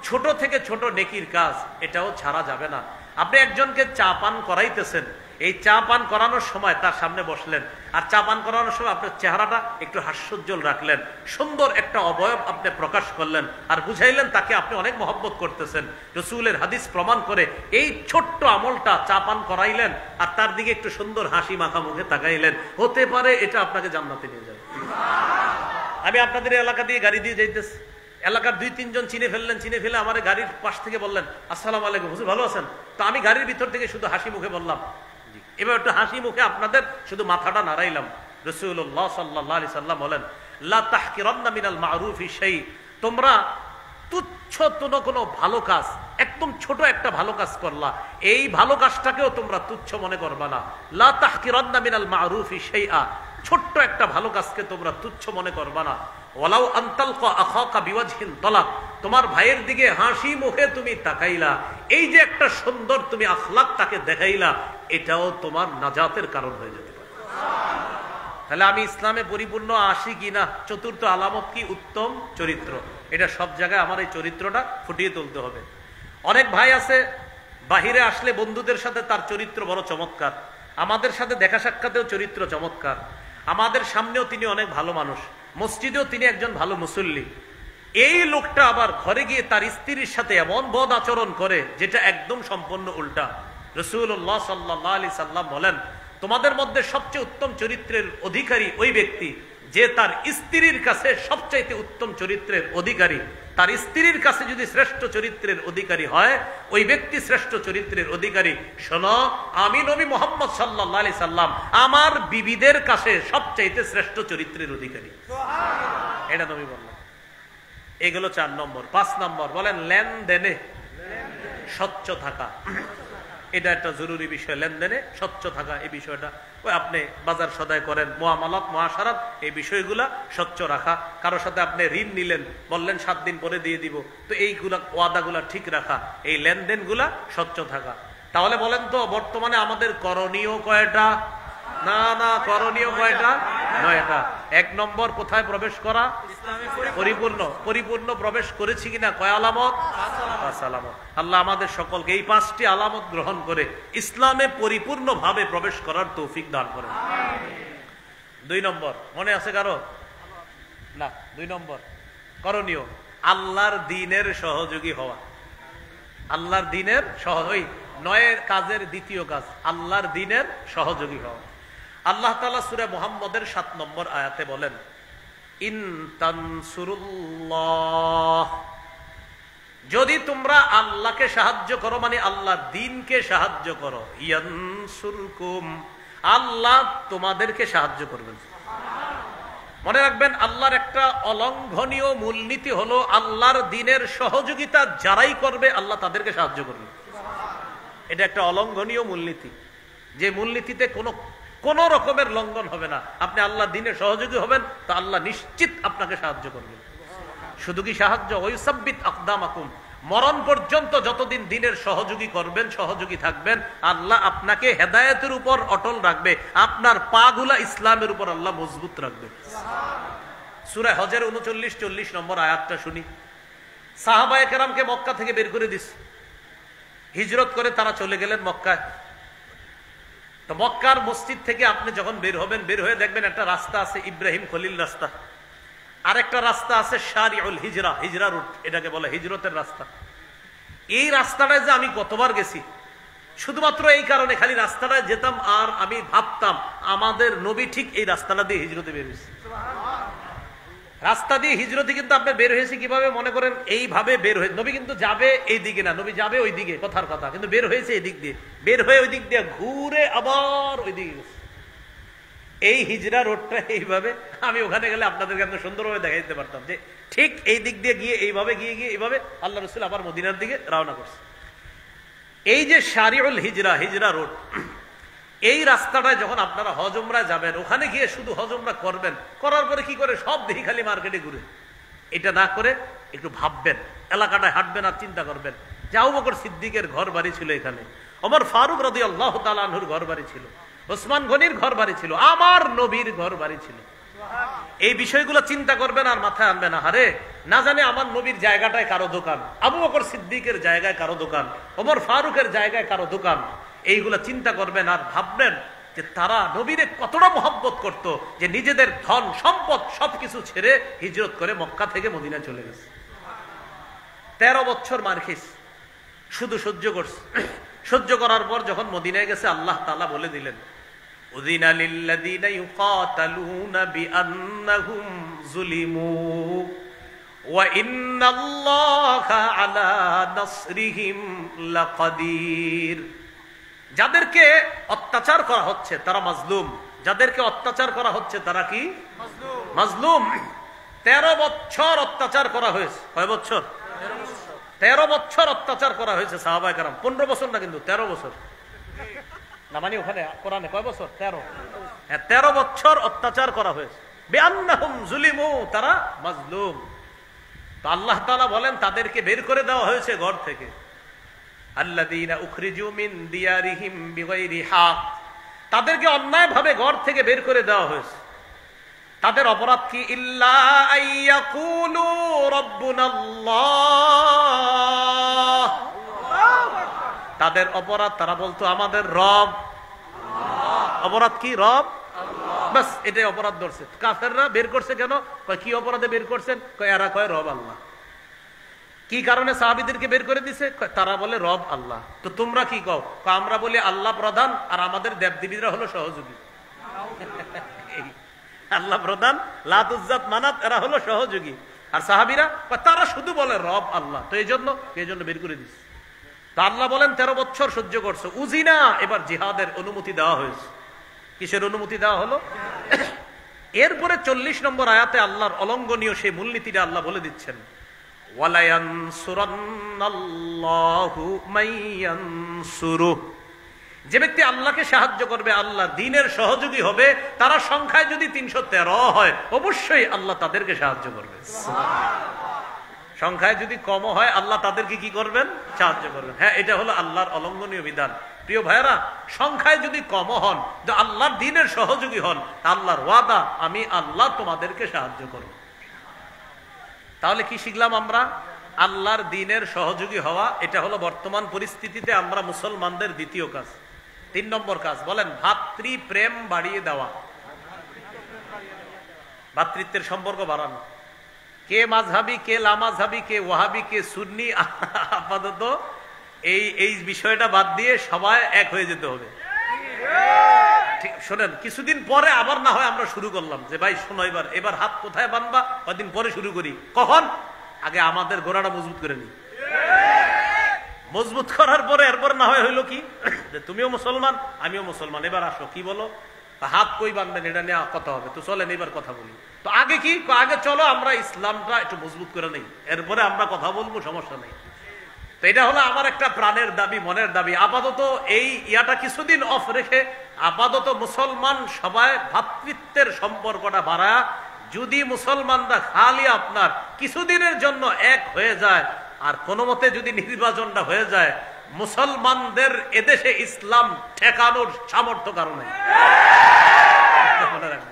ছোট থেকে ছোট নেকির কাজ এটাও ছাড়া যাবে না। আপনি একজনকে চা পান করাইতেছেন, এই চা পান করানোর সময় তার সামনে বসলেন, আর চা পান করানোর সময় আপনার চেহারাটা একটু হাস্যোজ্জ্বল রাখলেন, সুন্দর একটা অবয়ব আপনি প্রকাশ করলেন, আর বুঝাইলেন তাকে আপনি অনেক মহব্বত করতেছেন। রাসূলের হাদিস প্রমাণ করে এই ছোট্ট আমলটা, চা পান করাইলেন আর তার দিকে একটু সুন্দর হাসি মাখা মুখে তাকাইলেন, হতে পারে এটা আপনাকে জান্নাতে নিয়ে যাবে। আমি আপনাদের এলাকা দিয়ে গাড়ি দিয়ে যাইতেছি, এলাকার 2-3 জন চিনে ফেললেন, চিনে ফেলে আমার গাড়ির পাশ থেকে বললেন, আসসালামু আলাইকুম হুজুর, ভালো আছেন? তো আমি গাড়ির ভিতর থেকে শুধু হাসি মুখে বললাম, এবার একটু হাসি মুখে আপনাদের শুধু মাথাটা নাড়াইলাম। রাসূলুল্লাহ সাল্লাল্লাহু আলাইহি সাল্লাম বলেন, লা তাহকিরান্না মিনাল মারুফি শাই, তোমরা তুচ্ছ কোনো ভালো কাজ, একদম ছোট একটা ভালো কাজ করলা, এই ভালো কাজটাকেও তোমরা তুচ্ছ মনে করবা না। লা তাহকিরান্না মিনাল মারুফি শাইআ, ছোট্ট একটা ভালো কাজকে তোমরা তুচ্ছ মনে করবা না। ওয়ালাউ আনতালকা আখাকা বিওয়াজহিন তালাক, তোমার ভাইয়ের দিকে হাসি মুখে তুমি তাকাইলা, এই যে একটা সুন্দর তুমি আখলাক তাকে দেখাইলা, এটাও তোমার নাজাতের কারণ হয়ে যেতে পারে। তাহলে আমি ইসলামে পরিপূর্ণ আসি কিনা, চতুর্থ আলামত কি? উত্তম চরিত্র। এটা সব জায়গায় আমার এই চরিত্রটা ফুটিয়ে তুলতে হবে। অনেক ভাই আছে বাহিরে আসলে বন্ধুদের সাথে তার চরিত্র বড় চমৎকার, আমাদের সাথে দেখা সাক্ষাতেও চরিত্র চমৎকার, আমাদের সামনেও তিনি অনেক ভালো মানুষ, মসজিদেও তিনি একজন ভালো মুসল্লি। এই লোকটা আবার ঘরে গিয়ে তার স্ত্রীর সাথে এমন বদ আচরণ করে যেটা একদম সম্পূর্ণ উল্টা। রাসূলুল্লাহ সাল্লাল্লাহু আলাইহি সাল্লাম বলেন, তোমাদের মধ্যে সবচেয়ে উত্তম চরিত্রের অধিকারী ওই ব্যক্তি যে তার স্ত্রীর কাছে সবচাইতে উত্তম চরিত্রের অধিকারী। তার স্ত্রীর কাছে যদি শ্রেষ্ঠ চরিত্রের অধিকারী হয়, ওই ব্যক্তি শ্রেষ্ঠ চরিত্রের অধিকারী। শোনো, আমি নবী মুহাম্মদ সাল্লাল্লাহু আলাইহি সাল্লাম আমার বিবিদের কাছে সবচাইতে শ্রেষ্ঠ চরিত্রের অধিকারী। এটা নবী বললেন। এগুলো 4 নম্বর। 5 নম্বর বলেন লেনদেনে স্বচ্ছ থাকা। এটা একটা জরুরি বিষয়, লেনদেনে স্বচ্ছ থাকা। এই বিষয়টা ওই আপনি বাজার সদাই করেন, মুআমালাত মুআশারাত, এই বিষয়গুলা স্বচ্ছ রাখা। কারোর সাথে আপনি ঋণ নিলেন, বললেন 7 দিন পরে দিয়ে দিব, তো এইগুলা ওয়াদাগুলা ঠিক রাখা, এই লেনদেনগুলা স্বচ্ছ থাকা। তাহলে বলেন তো বর্তমানে আমাদের করণীয় কয়টা? না, করণীয় কয়টা? 9টা। 1 নম্বর কোথায় প্রবেশ করা? পরিপূর্ণ প্রবেশ করেছি কিনা? কয় আলামত? 5 আলামত। আল্লাহ আমাদের সকলকে এই 5টি আলামত গ্রহণ করে ইসলামে পরিপূর্ণ ভাবে প্রবেশ করার তৌফিক দান করেন। 2 নম্বর মনে আছে কারো? না, 2 নম্বর করণীয় আল্লাহর দ্বীনের সহযোগী হওয়া। আল্লাহর দ্বীনের সহযোগী, 9 কাজের দ্বিতীয় কাজ আল্লাহর দ্বীনের সহযোগী হওয়া। আল্লাহ তাআলা সূরা মুহাম্মদের 7 নম্বর আয়াতে বলেন, ইন তানসুরুল্লাহ, যদি তোমরা আল্লাহকে সাহায্য করো, মানে আল্লাহর দ্বীনকে সাহায্য করো, ইয়ানসুরকুম, আল্লাহ তোমাদেরকে সাহায্য করবেন। মনে রাখবেন, আল্লাহর একটা অলঙ্ঘনীয় মূলনীতি হলো আল্লাহর দ্বীনের সহযোগিতা যারাই করবে আল্লাহ তাদেরকে সাহায্য করবে। এটা একটা অলঙ্ঘনীয় মূলনীতি, যে মূলনীতিতে কোন রকমের লঙ্ঘন হবে না। আপনি আল্লাহ দিনের সহযোগী হবেন, তা আল্লাহ নিশ্চিত আপনাকে সাহায্য করবেন। শুধু কি সাহায্য, ওয়ায়ুসাব্বিত আকদামাকুম, মরণ পর্যন্ত যতদিন দিনের সহযোগী করবেন, সহযোগী থাকবেন, আল্লাহ আপনাকে হেদায়েতের উপর অটল রাখবে, আপনার পাগুলা ইসলামের উপর আল্লাহ মজবুত রাখবে। সূরা হজের 39-40 নম্বর আয়াতটা শুনি। সাহাবায়ে কেরামকে মক্কা থেকে বের করে দিস, হিজরত করে তারা চলে গেলেন মক্কায়। তো মক্কার মসজিদ থেকে আপনি যখন বের হবেন, বের হয়ে দেখবেন একটা রাস্তা আছে ইব্রাহিম খলিল রাস্তা, আরেকটা রাস্তা আছে শারিউল হিজরা, হিজরা রুট, এটাকে বলে হিজরতের রাস্তা। এই রাস্তাটায় যে আমি কতবার গেছি, শুধুমাত্র এই কারণে, খালি রাস্তাটায় যেতাম আর আমি ভাবতাম আমাদের নবী ঠিক এই রাস্তাটা দিয়ে হিজরতে বের হয়েছে। রাস্তা দিয়ে হিজরতে কিন্তু আপনি বের হয়েছে কিভাবে, মনে করেন এইভাবে বের হয়ে, নবী কিন্তু যাবে এই দিকে না, নবী যাবে ওই দিকে, কথার কথা, কিন্তু বের হয়েছে এই দিক দিয়ে, বের হয়ে ওই দিক দিয়ে ঘুরে আবার ওই দিকে গেছে। এই হিজরা রোডটা এইভাবে, আমি ওখানে গেলে আপনাদেরকে এত সুন্দরভাবে দেখাই দিতে পারতাম যে ঠিক এই দিক দিয়ে গিয়ে এইভাবে গিয়ে এইভাবে আল্লাহ রাসূল আবার মদিনার দিকে রওনা করছে। এই যে শারিউল হিজরা, হিজরা রোড, এই রাস্তাটায় যখন আপনারা হজ উমরায় যাবেন, ওখানে গিয়ে শুধু হজ উমরা করবেন, করার পরে কি করে সব দেখি খালি মার্কেটে ঘুরে, এটা না করে একটু ভাববেন, এলাকাটায় হাঁটবেন আর চিন্তা করবেন যে আবু বকর সিদ্দিকের ঘর বাড়ি ছিল এখানে, ওমর ফারুক রাদিয়াল্লাহু তাআলা আনহুর ঘর বাড়ি ছিল, ওসমান গনির ঘর বাড়ি ছিল, আমার নবীর ঘর বাড়ি ছিল। এই বিষয়গুলো চিন্তা করবেন আর মাথায় আনবেন না, আরে না জানে আমার নবীর জায়গাটায় কারো দোকান, আবু বকর সিদ্দিকের জায়গায় কারো দোকান, ওমর ফারুকের জায়গায় কারো দোকান। এইগুলা চিন্তা করবেন আর ভাববেন যে তারা নবীরে কতটা মহব্বত করত, যে নিজেদের ধন সম্পদ সবকিছু ছেড়ে হিজরত করে মক্কা থেকে মদিনা চলে গেছে। 13 বছর মারখিস শুধু সহ্য করছে। সহ্য করার পর যখন মদিনায় গেছে, আল্লাহ তাআলা বলে দিলেন, উযিনা লিল্লাযীনা ইউকাতালুনা বিআন্নাহুম যুলিমু ওয়া ইন্নাল্লাহা আলা নাসরিহিম লাকাদির। যাদেরকে অত্যাচার করা হচ্ছে তারা মাজলুম, যাদেরকে অত্যাচার করা হচ্ছে তারা কি মাজলুম। 13 বছর অত্যাচার করা হয়েছে। কয় বছর? 13 বছর অত্যাচার করা হয়েছে সাহাবায়ে কেরাম। 15 বছর না, কিন্তু 13 বছর না, মানে ওখানে কোরআনে কয় বছর? 13। হ্যাঁ, 13 বছর অত্যাচার করা হয়েছে। বিআন্নাহুম যুলিমু, তারা মাজলুম। তো আল্লাহ তাআলা বলেন তাদেরকে বের করে দেওয়া হয়েছে ঘর থেকে। আল্লাযীনা উখরিজু মিন দিয়ারিহিম বিগাইরি হক, তাদেরকে অন্যায়ভাবে ঘর থেকে বের করে দেওয়া হয়েছে। তাদের অপরাধ কি? ইল্লা আইয়াকুলু রাব্বুনাল্লাহ, তাদের অপরাধ তারা বলতো আমাদের রব। অপরাধ কি? রব। বাস, এটাই অপরাধ ধরছে। কাফেররা বের করছে কেন? কয় কি অপরাধে বের করছেন? কয় এরা কয় রব আল্লাহ। কি কারণে সাহাবীদেরকে বের করে দিছে? তারা বলে রব আল্লাহ। তো তোমরা কি কও? আমরা বলি আল্লাহ প্রধান আর আমাদের দেবদেবীরা হলো সহযোগী। আল্লাহ প্রধান, লাত উজ্জাত মানাত এরা হলো সহযোগী, আর সাহাবীরা তারা শুধু বলে রব আল্লাহ। তো এই জন্য বের করে দিছে। তা আল্লাহ বলেন 13 বছর সহ্য করছে। উজিনা, এবার জিহাদের অনুমতি দেওয়া হয়েছে। কিসের অনুমতি দেওয়া হলো? এরপরে 40 নম্বর আয়াতে আল্লাহর অলঙ্ঘনীয় সেই মূলনীতিটা আল্লাহ বলে দিচ্ছেন, ওয়ালা ইয়ানসুরান্নাল্লাহু মাইয়ানসুরুহ, যে ব্যক্তি আল্লাহকে সাহায্য করবে, আল্লাহ দ্বীনের সহযোগী হবে, তারা সংখ্যায় যদি 313 হয়, অবশ্যই আল্লাহ তাদেরকে সাহায্য করবে। সংখ্যায় যদি কম হয়, আল্লাহ তাদেরকে কি করবেন? সাহায্য করবেন। হ্যাঁ, এটা হলো আল্লাহর অলঙ্ঘনীয় বিধান। প্রিয় ভাইরা, সংখ্যায় যদি কম হন, আল্লাহর দ্বীনের সহযোগী হন, আল্লাহর ওয়াদা, আমি আল্লাহ তোমাদেরকে সাহায্য করব। তাহলে কি শিখলাম আমরা? আল্লাহর দ্বীনের সহযোগী হওয়া, এটা হলো বর্তমান পরিস্থিতিতে আমরা মুসলমানদের দ্বিতীয় কাজ। 3 নম্বর কাজ বলেন, ভাতৃপ্রেম বাড়িয়ে দেওয়া, ভাতৃত্বের সম্পর্ক বাড়ানো। কে মাযহাবি, কে লামাযহাবি, কে ওয়াহাবি, কে সুন্নি, আপাতত এই বিষয়টা বাদ দিয়ে সবাই এক হয়ে যেতে হবে। ঠিক শোনেন, কিছুদিন পরে আবার না হয় আমরা শুরু করলাম যে ভাই শোনো, এবার হাত কোথায় বানবা, কদিন পরে শুরু করি। কখন? আগে আমাদের গোড়াটা মজবুত করে নি। মজবুত করার পরে এরপর না হয় হইলো কি, যে তুমিও মুসলমান আমিও মুসলমান, এবার আসো, কি বলো, হাত কই বানবেন এটা নিয়ে কথা হবে। তো চলেন এবার কথা বলি। তো আগে কি? আগে চলো আমরা ইসলামটা একটু মজবুত করে নেই, এরপরে আমরা কথা বলবো, সমস্যা নেই। তো এটা হলো আমার একটা প্রাণের দাবি, মনের দাবি। আপাতত এই ইয়াটা কিছুদিন অফ রেখে আপাতত মুসলমান সবাই ভ্রাতৃত্বের সম্পর্কটা বাড়া, যদি মুসলমানরা খালি আপনার কিছুদিনের জন্য এক হয়ে যায়, আর কোনো মতে যদি নির্বাচনটা হয়ে যায়, মুসলমানদের এদেশে ইসলাম ঠেকানোর সামর্থ্য কারণে মনে রাখবেন।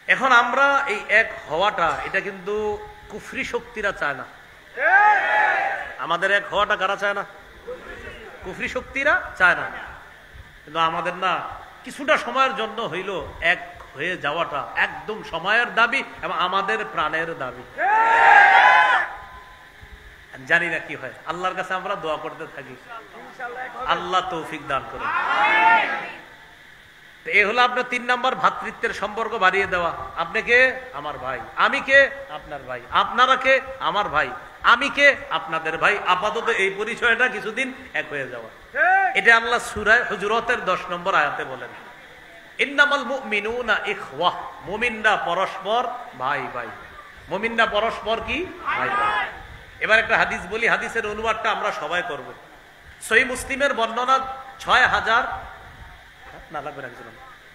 এখন আমরা এই এক হওয়াটা, এটা কিন্তু কুফরি শক্তিরা চায় না। আমাদের এক হওয়াটা কারা চায় না? কুফরি শক্তিরা চায় না। কিন্তু আমাদের না কিছুটা সময়ের জন্য হইল এক হয়ে যাওয়াটা একদম সময়ের দাবি এবং আমাদের প্রাণের দাবি। জানি না কি হয়, আল্লাহর কাছে আমরা দোয়া করতে থাকি, আল্লাহ তৌফিক দান করেন। এই হলো আপনার 3 নম্বর, ভ্রাতৃত্বের সম্পর্ক বাড়িয়ে দেওয়া। আপনি কে? আমার ভাই। আমি কে? আপনার ভাই। আপনারা কে? আমার ভাই। আমি কে? আপনাদের ভাই। আপাতত এই পরিচয়টা কিছুদিন এক হয়ে যাওয়া। এটা আল্লাহ সূরা হুজুরাতের 10 নম্বর আয়াতে বলেন, ইন্নামাল মুমিনুনা ইখওয়াহ, মুমিনরা পরস্পর ভাই ভাই। মুমিনরা পরস্পর কি? ভাই ভাই। এবার একটা হাদিস বলি, হাদিসের অনুবাদটা আমরা সবাই করব। সহিহ মুসলিমের বর্ণনা 6000 না লাগবে না,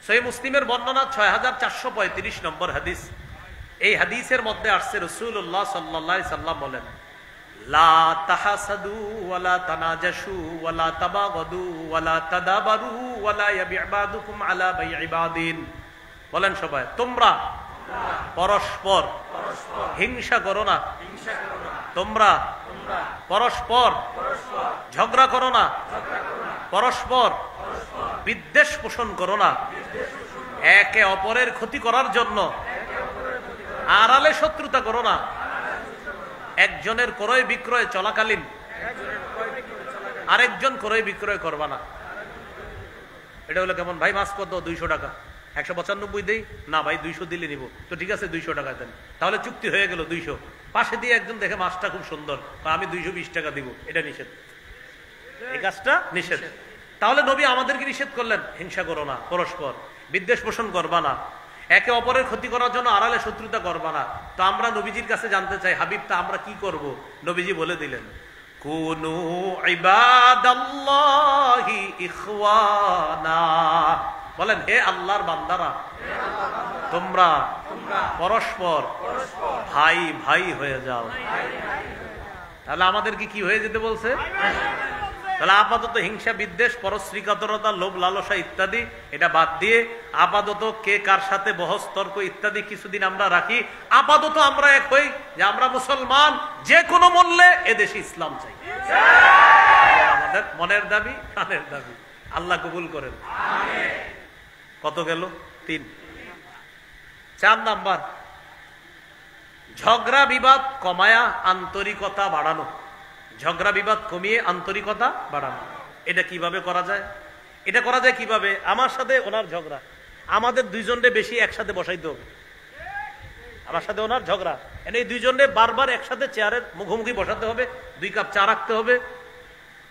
সহিহ মুসলিমের বর্ণনা 6435 নম্বর হাদিস। এই হাদিসের মধ্যে আসছে রাসূলুল্লাহ সাল্লাল্লাহু আলাইহি সাল্লাম বলেন, লা তাহাসাদু ওয়ালা তানাজাশু ওয়ালা তাবাগাদু ওয়ালা তাদাবারু ওয়ালা ইয়াবি'বাদুকুম আলা বাই'i বাদিন। বলেন সবাই, তোমরা পরস্পর হিংসা করো না, তোমরা পরস্পর ঝগড়া করো না, পরস্পর বিদ্বেষ পোষণ করো না, একে অপরের ক্ষতি করার জন্য আড়ালে শত্রুতা করো না। একজনের ক্রয় বিক্রয় চলাকালীন আরেকজন ক্রয় বিক্রয় করবা না। এটা হলো কেমন? ভাই মাছ কত? 200 টাকা। 195 দেই না ভাই, 200 দিলে নিব। তো ঠিক আছে 200 টাকা দেন, তাহলে চুক্তি হয়ে গেল 200। পাশে দিয়ে একজন দেখে মাছটা খুব সুন্দর, আমি 220 টাকা দিব, এটা নিষেধ, এই কাজটা নিষেধ। তাহলে নবী আমাদেরকে নিষেধ করলেন, হিংসা করো না, পরস্পর বিদ্বেষ পোষণ করবা না, একে অপরের ক্ষতি করার জন্য আড়ালে শত্রুতা করবা না। তো আমরা নবীজির কাছে জানতে চাই, হাবিব তা আমরা কি করব? নবীজি বলে দিলেন, কুনু ইবাদাল্লাহি ইখওয়ানা। বলেন, হে আল্লাহর বান্দারা, তোমরা পরস্পর ভাই ভাই হয়ে যাও। তাহলে আমাদেরকে কি হয়ে যেতে বলছে? তাহলে আপাতত হিংসা, বিদ্বেষ, পরশ্রীকাতরতা, লোভ লালসা ইত্যাদি এটা বাদ দিয়ে আপাতত কে কার সাথে বহস তর্ক ইত্যাদি কিছুদিন আমরা রাখি। আপাতত আমরা এক হই যে আমরা মুসলমান, যে কোনো মূল্যে এদেশে ইসলাম চাই। আমাদের মনের দাবি, প্রাণের দাবি। আল্লাহ কবুল করেন। কত গেল? 3। 4 নাম্বার, ঝগড়া বিবাদ কমায়া আন্তরিকতা বাড়ানো। ঝগড়া বিবাদ কমিয়ে আন্তরিকতা বাড়ানো। এটা কিভাবে করা যায়? এটা করা যায় কিভাবে? আমার সাথে ওনার ঝগড়া, আমাদের দুইজনকে বেশি একসাথে বসাইতে হবে। আমার সাথে ওনার ঝগড়া, এই দুইজনকে বারবার একসাথে চেয়ারের মুখোমুখি বসাতে হবে, 2 কাপ চা রাখতে হবে।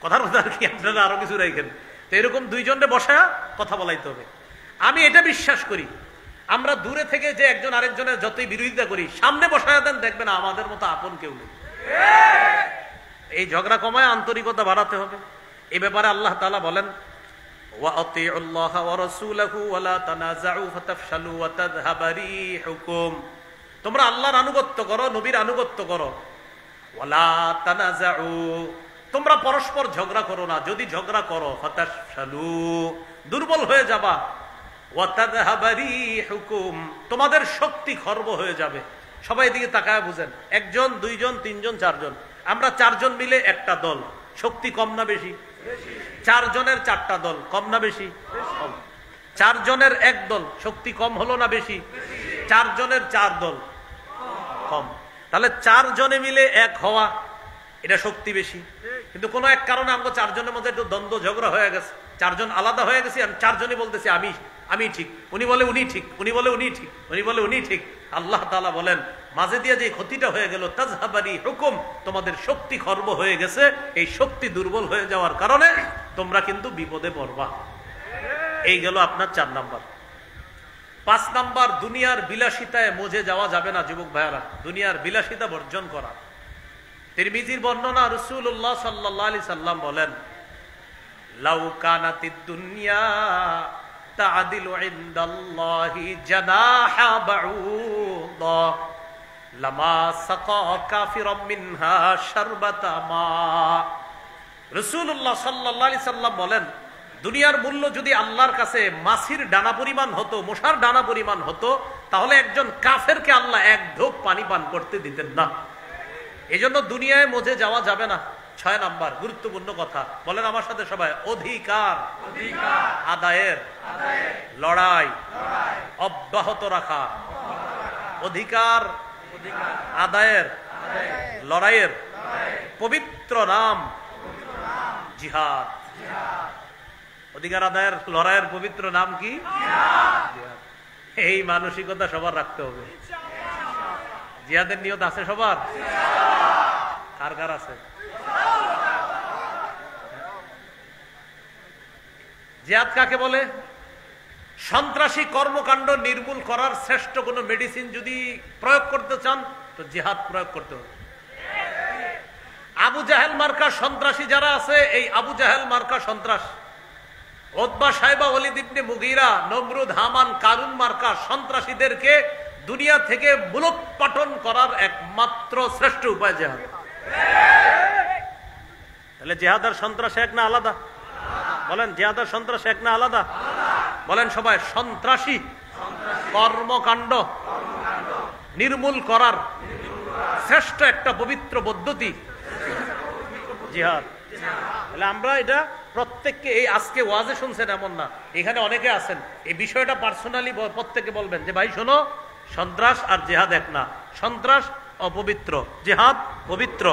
কথার কথা আর কি, আপনারা আরো কিছু রাখেন। তো এরকম দুইজনকে বসায়া কথা বলাইতে হবে। আমি এটা বিশ্বাস করি, আমরা দূরে থেকে যে একজন আরেকজনের যতই বিরোধিতা করি, সামনে বসায়া দেন, দেখবেন আমাদের মতো আপন কেউ নেই। এই ঝগড়া কমায় আন্তরিকতা বাড়াতে হবে। এই ব্যাপারে আল্লাহ তাআলা বলেন, ওয়া আতিউল্লাহ ওয়া রাসূলাহু ওয়া লা তানাযাউ ফাতাফশালু ওয়া তাযহাবা রিহুকুম। তোমরা আল্লাহর আনুগত্য করো, নবীর আনুগত্য করো। ওয়া লা তানাযাউ, তোমরা পরস্পর ঝগড়া করো না। যদি ঝগড়া করো, ফাতাফশালু, দুর্বল হয়ে যাবা। ওয়া তাযহাবা রিহুকুম, তোমাদের শক্তি খর্ব হয়ে যাবে। সবাই দিকে তাকায় বুঝেন, 1 জন 2 জন 3 জন 4 জন, আমরা 4 জন মিলে একটা দল, শক্তি কম না বেশি? 4 জনের 4টা দল, কম না বেশি? কম। 4 জনের 1 দল, শক্তি কম হলো না বেশি? 4 জনের 4 দল, কম। তাহলে 4 জনে মিলে এক হওয়া, এটা শক্তি বেশি। কিন্তু কোনো এক কারণে আমরা 4 জনের মধ্যে একটু দ্বন্দ্ব ঝগড়া হয়ে গেছে, 4 জন আলাদা হয়ে গেছি, আর 4 জনই বলতেছি আমি আমি ঠিক, উনি বলে উনি ঠিক, উনি বলে উনি ঠিক, উনি বলে উনি ঠিক। আল্লাহ তাআলা বলেন মাঝে দিয়ে যে ক্ষতিটা হয়ে গেল, তাজহাবারি হুকুম, তোমাদের শক্তি খর্ব হয়ে গেছে, এই শক্তি দুর্বল হয়ে যাওয়ার কারণে তোমরা কিন্তু বিপদে পড়বা। এই গেল আপনার 4 নাম্বার। 5 নাম্বার, দুনিয়ার বিলাসিতায় মজে যাওয়া যাবে না যুবক ভাইয়ারা, দুনিয়ার বিলাসিতা বর্জন করা। তিরমিজির বর্ণনা, রাসূলুল্লাহ সাল্লাল্লাহু আলাইহি সাল্লাম বলেন, লাউ কানাতিদ দুনিয়া তা'দিলু ইনদাল্লাহি জানাহা বাউদা লামা সাকা কাফিরাম মিনহা শারবাতা মা। রাসূলুল্লাহ সাল্লাল্লাহু আলাইহি সাল্লাম বলেন, দুনিয়ার মূল্য যদি আল্লাহর কাছে মাছির ডানা পরিমাণ হতো, মশার ডানা পরিমাণ হতো, তাহলে একজন কাফেরকে আল্লাহ এক ঢোক পানি পান করতে দিতেন না। এজন্য দুনিয়ায় মজে যাওয়া যাবে না। 6 নাম্বার গুরুত্বপূর্ণ কথা, বলেন আমার সাথে সবাই, অধিকার আদায়ের লড়াই অব্যাহত রাখা। অধিকার আদায়ের লড়াইয়ের পবিত্র নাম জিহাদ। অধিকার আদায়ের লড়াইয়ের পবিত্র নাম কি? জিহাদ। এই মানসিকতা সবার রাখতে হবে। জিহাদের নিয়ত আছে সবার? কার কার আছে? জিহাদ কাকে বলে? সন্ত্রাসী কর্মকাণ্ড নির্মূল করার শ্রেষ্ঠ কোনো মেডিসিন যদি প্রয়োগ করতে চান তো জিহাদ প্রয়োগ করতে হবে। আবু জাহেল মার্কা সন্ত্রাসী যারা আছে, এই আবু জাহেল মার্কা সন্ত্রাস, উতবা, সাইবা, ওয়ালিদ ইবনে মুগীরা, নমরুদ, হামান, কারুন মার্কা সন্ত্রাসীদেরকে দুনিয়া থেকে মূলোৎপাটন করার একমাত্র শ্রেষ্ঠ উপায় জিহাদ। তাহলে জিহাদ আর সন্ত্রাস এক না আলাদা? বলেন, জিহাদ আর সন্ত্রাস এক না আলাদা? বলেন সবাই, সন্ত্রাসী কর্মকাণ্ড নির্মূল করার শ্রেষ্ঠ একটা পবিত্র পদ্ধতি জিহাদ। তাহলে আমরা এটা প্রত্যেককে, এই আজকে ওয়াজে শুনছেন এমন না, এখানে অনেকে আছেন, এই বিষয়টা পার্সোনালি প্রত্যেকে বলবেন যে ভাই শোনো, সন্ত্রাস আর জিহাদ এক না। সন্ত্রাস অপবিত্র, জিহাদ পবিত্র।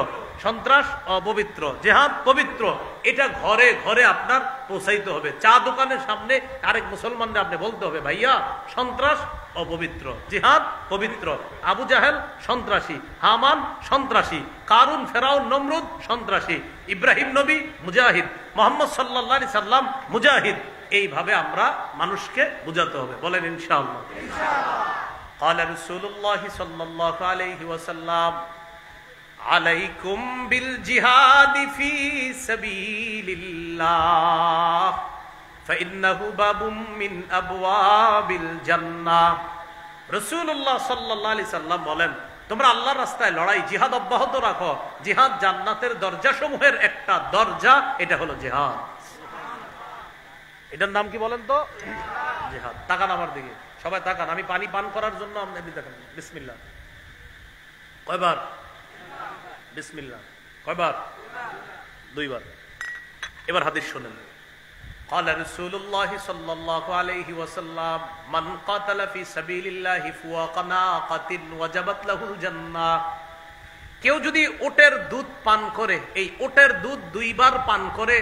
সন্ত্রাস অপবিত্র, জিহাদ পবিত্র। এটা ঘরে ঘরে আপনার পৌঁছাইতে হবে। চা দোকানের সামনে আরেক মুসলমানদের আপনি বলতে হবে, ভাইয়া সন্ত্রাস অপবিত্র, জিহাদ পবিত্র। আবু জাহেল সন্ত্রাসী, হামান সন্ত্রাসী, কারুন, ফেরাউন, নমরুদ সন্ত্রাসী, ইব্রাহিম নবী মুজাহিদ, মুহাম্মদ সাল্লাল্লাহু আলাইহি সাল্লাম মুজাহিদ। এইভাবে আমরা মানুষকে বুঝাতে হবে। বলেন ইনশাআল্লাহ। قال رسول الله صلى الله عليه وسلم عليكم بالجهاد في سبيل الله فإنه باب من أبواب الجنة। রাসূলুল্লাহ সাল্লাল্লাহু আলাইহি সাল্লাম বলেন, তোমরা আল্লাহর রাস্তায় লড়াই, জিহাদ অব্যাহত রাখো। জিহাদ জান্নাতের দরজাসমূহের একটা দরজা, এটা হলো জিহাদ। এটার নাম কি বলেন তো? জিহাদ। তাকান আমার দিকে, সবাই তাকান, আমি পানি পান করার জন্য আপনি দেখেন। বিসমিল্লাহ কয়বার? বিসমিল্লাহ কয়বার? 2 বার। এবার হাদিস শুনেন। قال رسول الله صلى الله عليه وسلم من قاتل في سبيل الله فوق ناقة وجبت له الجنة। কেউ যদি ওটের দুধ পান করে, এই ওটের দুধ 2 বার পান করে,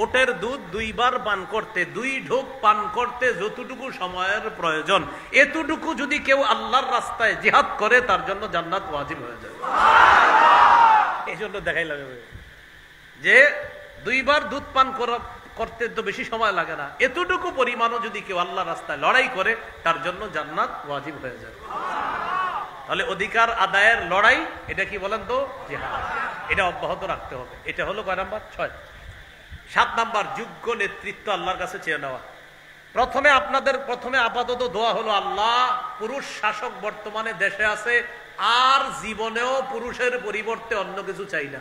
ওটের দুধ 2 বার পান করতে, 2 ঢোক পান করতে যতটুকু সময়ের প্রয়োজন, এতটুকু যদি কেউ আল্লাহর রাস্তায় জিহাদ করে, তার জন্য জান্নাত ওয়াজিব হয়ে যাবে। এই জন্য দেখাই লাগবে যে 2 বার দুধ পান করতে তো বেশি সময় লাগে না, এতটুকু পরিমাণও যদি কেউ আল্লাহর রাস্তায় লড়াই করে, তার জন্য জান্নাত ওয়াজিব হয়ে যাবে। তাহলে অধিকার আদায়ের লড়াই, এটা কি বলেন তো? জিহাদ। এটা অব্যাহত রাখতে হবে। এটা হলো কয় নাম্বার? 6। 7 নাম্বার, যোগ্য নেতৃত্ব আল্লাহর কাছে চেয়ে নেওয়া। প্রথমে আপাতত দোয়া হলো, আল্লাহ পুরুষ শাসক বর্তমানে দেশে আছে, আর জীবনেও পুরুষের পরিবর্তে অন্য কিছু চাই না।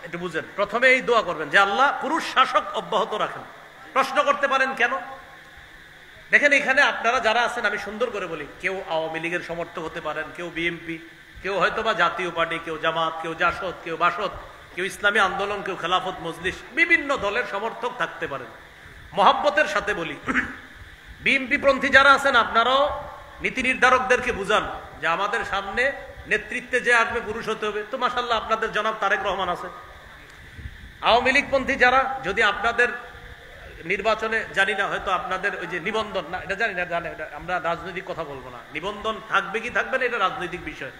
একটু বুঝেন, প্রথমে এই দোয়া করবেন যে আল্লাহ পুরুষ শাসক অব্যাহত রাখেন। প্রশ্ন করতে পারেন কেন? দেখেন এখানে আপনারা যারা আছেন, আমি সুন্দর করে বলি, কেউ আওয়ামী লীগের সমর্থক হতে পারেন, কেউ বিএনপি, কেউ হয়তোবা জাতীয় পার্টি, কেউ জামাত, কেউ জাসদ, কেউ বাসদ, কেউ ইসলামী আন্দোলন, কেউ খেলাফত মজলিস, বিভিন্ন দলের সমর্থক থাকতে পারেন। মহব্বতের সাথে বলি, বিএনপি পন্থী যারা আছেন, আপনারাও নীতি নির্ধারকদেরকে বুঝান যে আমাদের সামনে নেতৃত্বে যে আসবে পুরুষ হতে হবে। তো মাশাআল্লাহ আপনাদের জনাব তারেক রহমান আছে। আওয়ামী লীগ পন্থী যারা, যদি আপনাদের নির্বাচনে জানি না, হয়তো আপনাদের ওই যে নিবন্ধন না, এটা জানি না, জানে আমরা রাজনৈতিক কথা বলবো না, নিবন্ধন থাকবে কি থাকবে না এটা রাজনৈতিক বিষয়।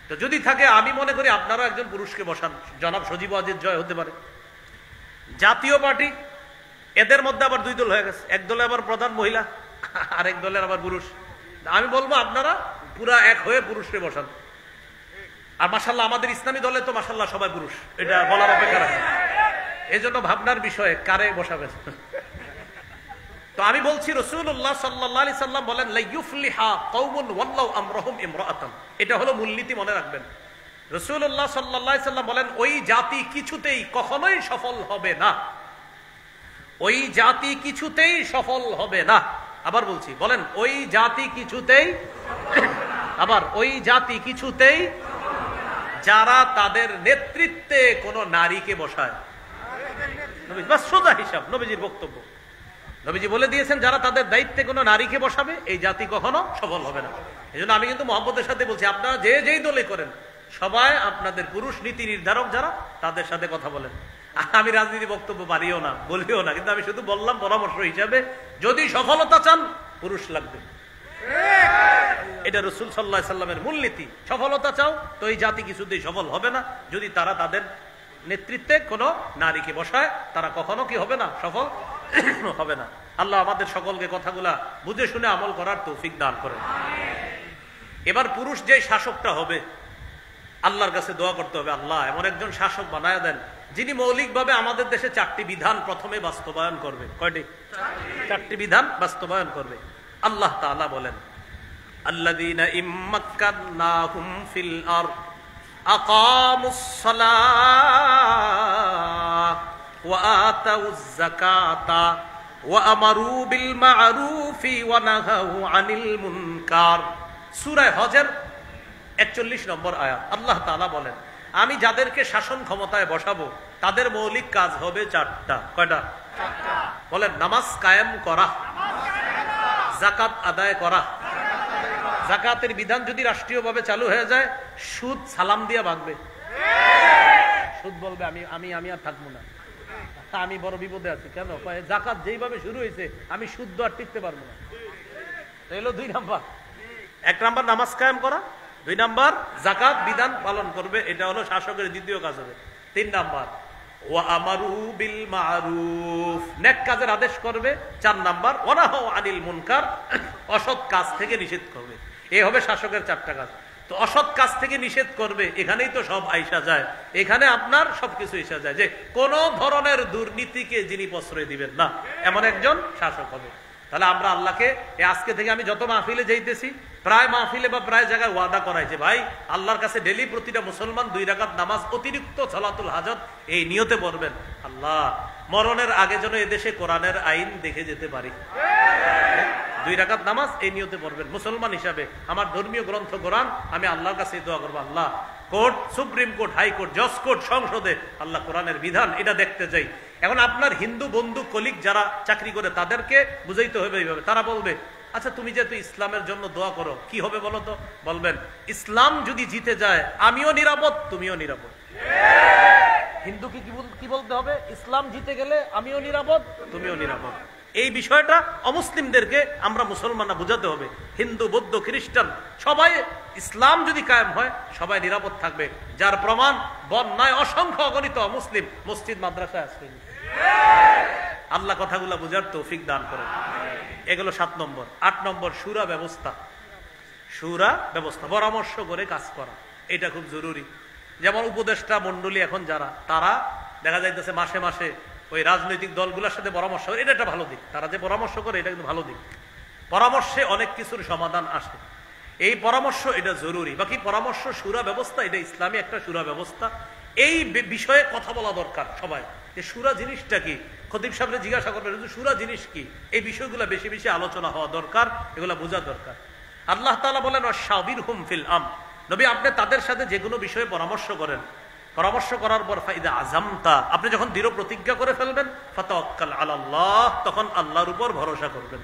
তো যদি থাকে আমি মনে করি আপনারা একজন পুরুষকে বসান, জনাব সজীব ওয়াজেদ জয় হতে পারে। জাতীয় পার্টি এদের মধ্যে আবার দুই দল হয়ে গেছে, এক দলে আবার প্রধান মহিলা, আরেক দলের আবার পুরুষ। আমি বলবো আপনারা পুরা এক হয়ে পুরুষকে বসান। আর মাশাআল্লাহ আমাদের ইসলামী দলে তো মাশাআল্লাহ সবাই পুরুষ, এটা বলার অপেক্ষা রাখে। এই জন্য ভাবনার বিষয়ে কারে বসাবেন। তো আমি বলছি রাসূলুল্লাহ সাল্লাল্লাহু আলাইহি সাল্লাম বলেন লা ইউফলিহা কওমুন ওয়াল্লাহু আমরহুম ইমরাআতান, এটা হলো মূলনীতি, মনে রাখবেন। রাসূলুল্লাহ সাল্লাল্লাহু আলাইহি সাল্লাম বলেন ওই জাতি কিছুতেই কখনোই সফল হবে না, ওই জাতি কিছুতেই সফল হবে না। আবার বলছি, বলেন ওই জাতি কিছুতেই, আবার ওই জাতি কিছুতেই যারা তাদের নেতৃত্বে কোনো নারীকে বসায়। বাস সোজা হিসাব নবীজির বক্তব্য। নবীজি বলে দিয়েছেন যারা তাদের দায়িত্বে কোনো নারীকে বসাবে এই জাতি কখনো সফল হবে না। এই জন্য আমি কিন্তু মহব্বতের সাথে বলছি, আপনারা যে যেই দলে করেন সবাই আপনাদের পুরুষ নীতি নির্ধারক যারা তাদের সাথে কথা বলেন। আমি রাজনীতি বক্তব্য পারিও না, বলিও না, কিন্তু আমি শুধু বললাম পরামর্শ হিসাবে, যদি সফলতা চান পুরুষ লাগবে। এটা রাসূল সাল্লাল্লাহু আলাইহি সাল্লামের মূলনীতি। সফলতা চাও তো এই জাতি কিছুতেই সফল হবে না যদি তারা তাদের নেতৃত্বে কোনো নারীকে বসায়, তারা কখনো কি হবে না, সফল হবে না। আল্লাহ আমাদের সকলকে কথাগুলা বুঝে শুনে আমল করার তৌফিক দান করেন। এবার পুরুষ যে শাসকটা হবে আল্লাহর কাছে দোয়া করতে হবে, আল্লাহ এমন একজন শাসক বানায় দেন যিনি মৌলিকভাবে আমাদের দেশে 4টি বিধান প্রথমে বাস্তবায়ন করবে। কয়টি? 4টি বিধান বাস্তবায়ন করবে। আল্লাহ তাআলা বলেন আল্লাযীনা ইম্মাক্কান্নাহুম ফিল আরদ আকামুস সালাহ ওয়া আতাউজ যাকাতা ওয়া আমারু বিল মা'রুফি ওয়া নাহাউ আনিল মুনকার। সূরা হজের 41 নম্বর আয়াত। আল্লাহ তাআলা বলেন আমি যাদেরকে শাসন ক্ষমতায় বসাবো তাদের মৌলিক কাজ হবে 4টা। কয়টা? 4টা। বলেন নামাজ কায়েম করা, যাকাত আদায় করা। যাকাতের বিধান যদি রাষ্ট্রীয়ভাবে চালু হয়ে যায় সুদ সালাম দিয়া ভাগবে। সুদ বলবে আমি আমি আমি আর থাকবো না, আমি বড় বিপদে আছি। কেন? যাকাত যেইভাবে শুরু হয়েছে আমি সুদ আর টিকতে পারবো না। এলো 2 নাম্বার। 1 নাম্বার নামাজ কায়েম করা, 2 নাম্বার যাকাত বিধান পালন করবে, এটা হলো শাসকের দ্বিতীয় কাজ হবে। 3 নাম্বার ওয়া আমারু বিল মা'রুফ, নেক কাজের আদেশ করবে। 4 নাম্বার ওয়া নাহাউ আনিল মুনকার, অসৎ কাজ থেকে নিষেধ করবে। এই হবে শাসকের 4টা কাজ। তো অসৎ কাজ থেকে নিষেধ করবে, এখানেই তো সব আইসা যায়, এখানে আপনার সবকিছু এসে যায় যে কোন ধরনের দুর্নীতিকে যিনি প্রশ্রয় দিবেন না এমন একজন শাসক হবে। তাহলে আমরা আল্লাহকে আজকে থেকে আমি যত মাহফিলে যাইতেছি প্রায় মাহফিলে বা প্রায় জায়গায় ওয়াদা করাই যে ভাই আল্লাহর কাছে ডেলি প্রতিটা মুসলমান 2 রাকাত নামাজ অতিরিক্ত সালাতুল হাজত এই নিয়তে পড়বেন, আল্লাহ মরণের আগে যেন এদেশে কোরআনের আইন দেখে যেতে পারি। 2 রাকাত নামাজ এই নিয়তে পড়বেন। মুসলমান হিসাবে আমার ধর্মীয় গ্রন্থ কোরআন আমি আল্লাহর কাছে দোয়া করবো, আল্লাহ কোর্ট, সুপ্রিম কোর্ট, হাইকোর্ট, জজ কোর্ট, সংসদে আল্লাহ কোরআনের বিধান এটা দেখতে চাই। এখন আপনার হিন্দু বন্ধু কলিগ যারা চাকরি করে তাদেরকে বুঝাইতে হবে এইভাবে। তারা বলবে আচ্ছা তুমি যেহেতু ইসলামের জন্য দোয়া করো কি হবে বলো তো? বলবেন ইসলাম যদি জিতে যায় আমিও নিরাপদ তুমিও নিরাপদ। হিন্দুকে কি বলতে হবে? ইসলাম জিতে গেলে আমিও নিরাপদ তুমিও নিরাপদ। এই বিষয়টা অমুসলিমদেরকে আমরা মুসলমানরা বুঝাতে হবে। হিন্দু বৌদ্ধ খ্রিস্টান সবাই ইসলাম যদি কায়েম হয় সবাই নিরাপদ থাকবে। যার প্রমাণ বন্যায় অসংখ্য অগণিত মুসলিম মসজিদ মাদ্রাসায় আসবেন। আল্লাহ কথাগুলো বুঝার তৌফিক দান করেন। এগুলো 7 নম্বর। 8 নম্বর শুরা ব্যবস্থা। শুরা ব্যবস্থা, পরামর্শ করে কাজ করা, এটা খুব জরুরি। যেমন উপদেষ্টা মন্ডলী এখন যারা, তারা দেখা যাইতেছে মাসে মাসে ওই রাজনৈতিক দলগুলোর সাথে পরামর্শ করে, এটা একটা ভালো দিক। তারা যে পরামর্শ করে এটা কিন্তু ভালো দিক। পরামর্শে অনেক কিছুর সমাধান আসে, এই পরামর্শ এটা জরুরি। বাকি পরামর্শ শুরা ব্যবস্থা এটা ইসলামী একটা শুরা ব্যবস্থা। এই বিষয়ে কথা বলা দরকার সবাই, যে শুরা জিনিসটা কি। খতিব সাহেবরা জিজ্ঞাসা করবেন শুরা জিনিস কি, এই বিষয়গুলো বেশি বেশি আলোচনা হওয়া দরকার, এগুলো বোঝা দরকার। আল্লাহ তাআলা বলেন ওয়াশাবিরহুম ফিল আমর, নবী আপনি তাদের সাথে যে কোনো বিষয়ে পরামর্শ করেন। পরামর্শ করার পর ফাইদা আযামতা, আপনি যখন দৃঢ় প্রতিজ্ঞা করে ফেলবেন, ফাতাওয়াক্কাল আলাল্লাহ, তখন আল্লাহর উপর ভরসা করবেন।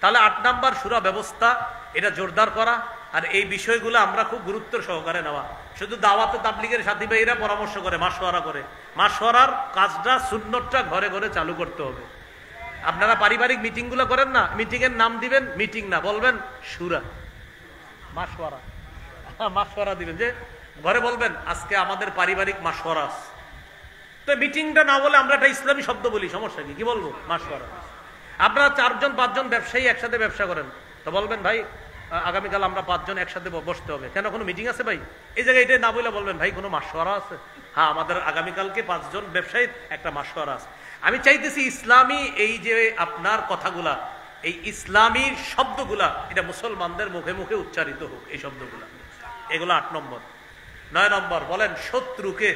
তাহলে 8 নাম্বার শুরা ব্যবস্থা, এটা জোরদার করা। আর এই বিষয়গুলো আমরা খুব গুরুত্ব সহকারে নেওয়া। শুধু দাওয়াতে তাবলীগের সাথী ভাইরা পরামর্শ করে, মাশওয়ারা করে, মাশওয়ারার কাজটা সুন্নতটা ঘরে ঘরে চালু করতে হবে। আপনারা পারিবারিক মিটিং গুলো করেন না, মিটিং এর নাম দিবেন মিটিং না, বলবেন সুরা, মাসওয়ারা। মাসওয়ারা দিবেন, যে ঘরে বলবেন আজকে আমাদের পারিবারিক মাসওয়ারা আছে। তো মিটিংটা না বলে আমরা একটা ইসলামী শব্দ বলি, সমস্যা কি? কি বলবো? মাসওয়ারা। আপনারা 4-5 ব্যবসায়ী একসাথে ব্যবসা করেন, তো বলবেন ভাই আগামীকাল আমরা 5 জন একসাথে বসতে হবে। কেন, কোনো মিটিং আছে ভাই? এই জায়গায় এটা না বলে বলবেন ভাই কোনো মাসওয়ারা আছে? হ্যাঁ, আমাদের আগামীকালকে 5 জন ব্যবসায়ীর একটা মাসওয়ারা আছে। আমি চাইতেছি ইসলামী এই যে আপনার কথাগুলা, এই ইসলামী শব্দগুলা এটা মুসলমানদের মুখে মুখে উচ্চারিত হোক, এই শব্দগুলা। এগুলো 8 নম্বর। 9 নম্বর বলেন, শত্রুকে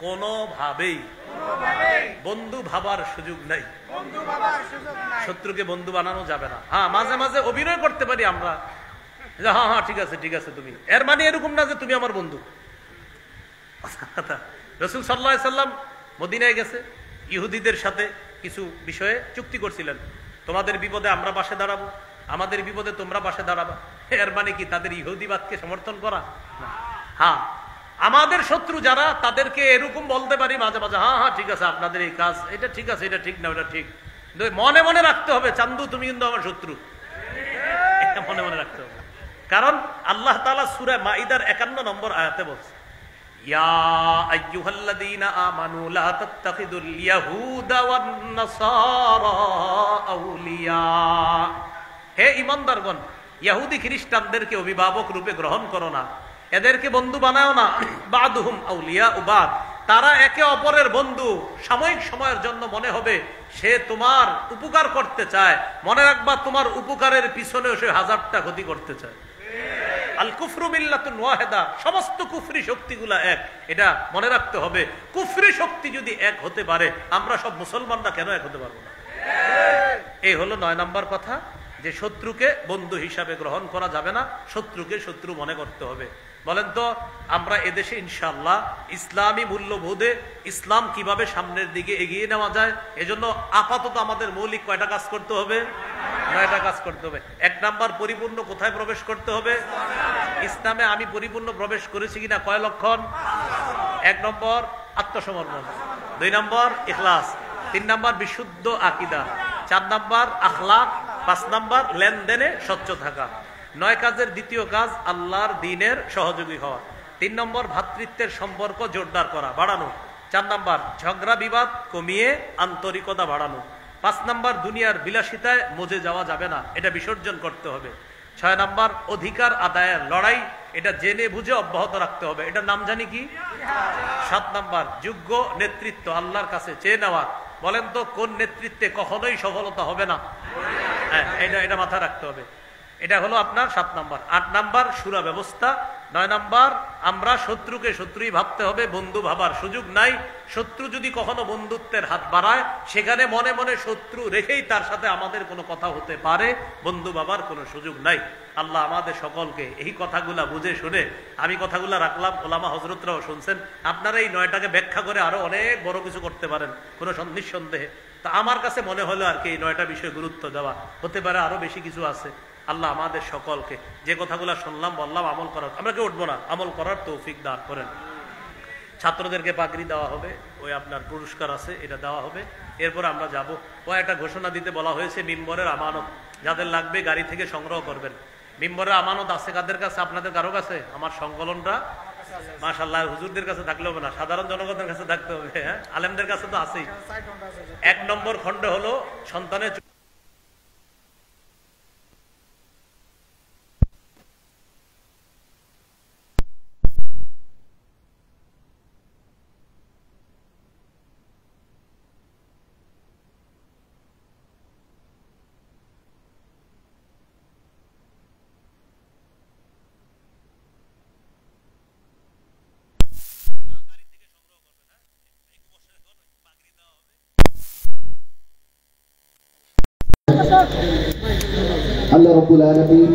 কোনোভাবেই বন্ধু ভাবার সুযোগ নাই। শত্রুকে বন্ধু বানানো যাবে না। হ্যাঁ, মাঝে মাঝে অভিনয় করতে পারি আমরা, হ্যাঁ হ্যাঁ ঠিক আছে ঠিক আছে তুমি, এর মানে এরকম না যে তুমি আমার বন্ধু। রাসূল সাল্লাল্লাহু আলাইহি সাল্লাম মদিনায় গেছে, ইহুদিদের সাথে কিছু বিষয়ে চুক্তি করছিলেন, তোমাদের বিপদে আমরা পাশে দাঁড়াবো, আমাদের বিপদে তোমরা পাশে দাঁড়াবা। এর মানে কি তাদের ইহুদিবাদকে সমর্থন করা? হ্যাঁ, আমাদের শত্রু যারা তাদেরকে এরকম বলতে পারি মাঝে মাঝে, হ্যাঁ হ্যাঁ ঠিক আছে আপনাদের এই কাজ এটা ঠিক আছে, এটা ঠিক না ওটা ঠিক। মনে মনে রাখতে হবে চান্দু তুমি কিন্তু আমার শত্রু, এটা মনে মনে রাখতে হবে। কারণ আল্লাহ তাআলা সূরা মাইদার 51 নম্বর আয়াতে বলছে, ইয়া আইয়ুহাল্লাযীনা আমানু লা তাত্তাখিদুল ইয়াহুদা ওয়ান নাসারা আউলিয়া। হে ঈমানদারগণ, ইহুদি খ্রিস্টানদেরকে অভিভাবক রূপে গ্রহণ করো না, এদেরকে বন্ধু বানাও না। বাদুহুম আউলিয়া বাদ, তারা একে অপরের বন্ধু। সাময়িক সময়ের জন্য মনে হবে সে তোমার উপকার করতে চায়, মনে রাখবা তোমার উপকারের পিছনে সে 1000টা ক্ষতি করতে চায়। আল কুফরু মিল্লাতুন ওয়াহিদা, সমস্ত কুফরি শক্তিগুলা এক, এটা মনে রাখতে হবে। কুফরি শক্তি যদি এক হতে পারে, আমরা সব মুসলমানরা কেন এক হতে পারবো না? এই হলো 9 নম্বর কথা, যে শত্রুকে বন্ধু হিসাবে গ্রহণ করা যাবে না, শত্রুকে শত্রু মনে করতে হবে। বলেন তো আমরা এদেশে ইনশাআল্লাহ ইসলামী মূল্যবোধে ইসলাম কিভাবে সামনের দিকে এগিয়ে নেওয়া যায়, এজন্য আপাতত আমাদের মৌলিক কয়টা কাজ করতে হবে? 9টা কাজ করতে হবে। 1 নাম্বার, পরিপূর্ণ কোথায় প্রবেশ করতে হবে? ইসলামে আমি পরিপূর্ণ প্রবেশ করেছি কিনা কয় লক্ষণ? 1 নম্বর আত্মসমর্পণ, 2 নম্বর ইখলাস, 3 নম্বর বিশুদ্ধ আকীদা, 4 নম্বর আখলাক, 5 নম্বর লেনদেনে স্বচ্ছ থাকা। 9 কাজের দ্বিতীয় কাজ আল্লাহর দ্বীনের সহযোগী হওয়া। 3 নম্বর ভ্রাতৃত্বের সম্পর্ক জোরদার করা, বাড়ানো। 4 নম্বর ঝগড়া বিবাদ কমিয়ে আন্তরিকতা বাড়ানো। 5 নম্বর দুনিয়ার বিলাসিতায় মজে যাওয়া যাবে না, এটা বিসর্জন করতে হবে। 6 নম্বর অধিকার আদায়ের লড়াই, এটা জেনে বুঝে অব্যাহত রাখতে হবে, এটার নাম জানি কি? 7 নম্বর যোগ্য নেতৃত্ব আল্লাহর কাছে চেয়ে নেওয়া। বলেন তো কোন নেতৃত্বে কখনোই সফলতা হবে না? হ্যাঁ, এটা মাথায় রাখতে হবে। এটা হলো আপনার 7 নম্বর। 8 নম্বর সুরা ব্যবস্থা। 9 নম্বর আমরা শত্রুকে শত্রুই ভাবতে হবে, বন্ধু ভাবার সুযোগ নাই। শত্রু যদি কখনো বন্ধুত্বের হাত বাড়ায়, সেখানে মনে মনে শত্রু রেখেই তার সাথে আমাদের কোনো কথা হতে পারে, বন্ধু ভাবার কোনো সুযোগ নাই। আল্লাহ আমাদের সকলকে এই কথাগুলা বুঝে শুনে, আমি কথাগুলা রাখলাম, ওলামা হযরতরাও শুনছেন, আপনারা এই 9টাকে ব্যাখ্যা করে আরো অনেক বড় কিছু করতে পারেন কোনো নিঃসন্দেহে। তা আমার কাছে মনে হলো আর কি এই 9টা বিষয়ে গুরুত্ব দেওয়া, হতে পারে আরো বেশি কিছু আছে। আল্লাহ আমাদের সকলকে যে কথাগুলো শুনলাম বললাম আমল করার, আমরা কেউ উঠবো না, আমল করার তৌফিক দান করেন। ছাত্রদেরকে পাগড়ি দেওয়া হবে, ওই আপনার পুরস্কার আছে, এটা দেওয়া হবে। এরপর আমরা যাব। ও একটা ঘোষণা দিতে বলা হয়েছে, মিম্বরের আমানত যাদের লাগবে গাড়ি থেকে সংগ্রহ করবেন। মিম্বরের আমানত আছে কাদের কাছে? আপনাদের কারো কাছে? আমার সংকলনটা মাশাআল্লাহ হুজুরদের কাছে থাকলে হবে না, সাধারণ জনগণের কাছে থাকতে হবে। হ্যাঁ, আলেমদের কাছে তো আছেই। 1 নম্বর খণ্ড হলো সন্তানের আল্লাহ রাব্বুল আলামিন,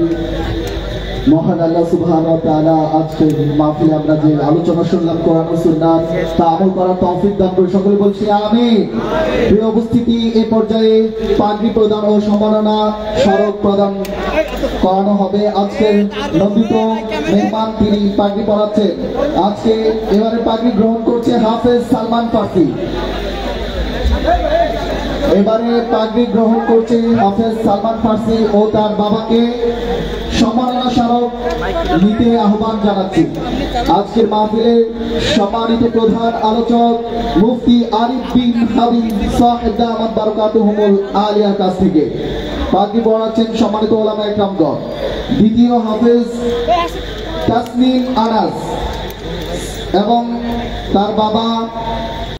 মহান আল্লাহ সুবহানাহু ওয়া তাআলা আজকের মাহফিলে আমরা যে আলোচনা শুনলাম কোরআন ও সুন্নাত, তা আমল করার তৌফিক দান করে সকলে বলছি আমিন। প্রিয় উপস্থিতি, এই পর্যায়ে পাগড়ি প্রদান ও সম্মাননা স্মারক প্রদান করানো হবে। আজকের নন্দিত মেহমান তিনি পাগড়ি পরাচ্ছেন। আজকে এবারে পাগড়ি গ্রহণ করছে হাফেজ সালমান ফার্সি। এবারে পাগড়ি গ্রহণ করছে হাফেজ সালমান ফার্সি ও তার বাবাকে সম্মাননা স্মারক নিতে আহ্বান জানাচ্ছি। আজকের মাহফিলে সম্মানিত প্রধান আলোচক মুফতি আরিফ বিন হাবিব সাহেব দামাত বারাকাতুহুমুল আলিয়ার কাছ থেকে পাগড়ি পড়াচ্ছেন সম্মানিত ওলামা একরামগণ। দ্বিতীয় হাফেজ তাসনিম আনাস এবং তার বাবা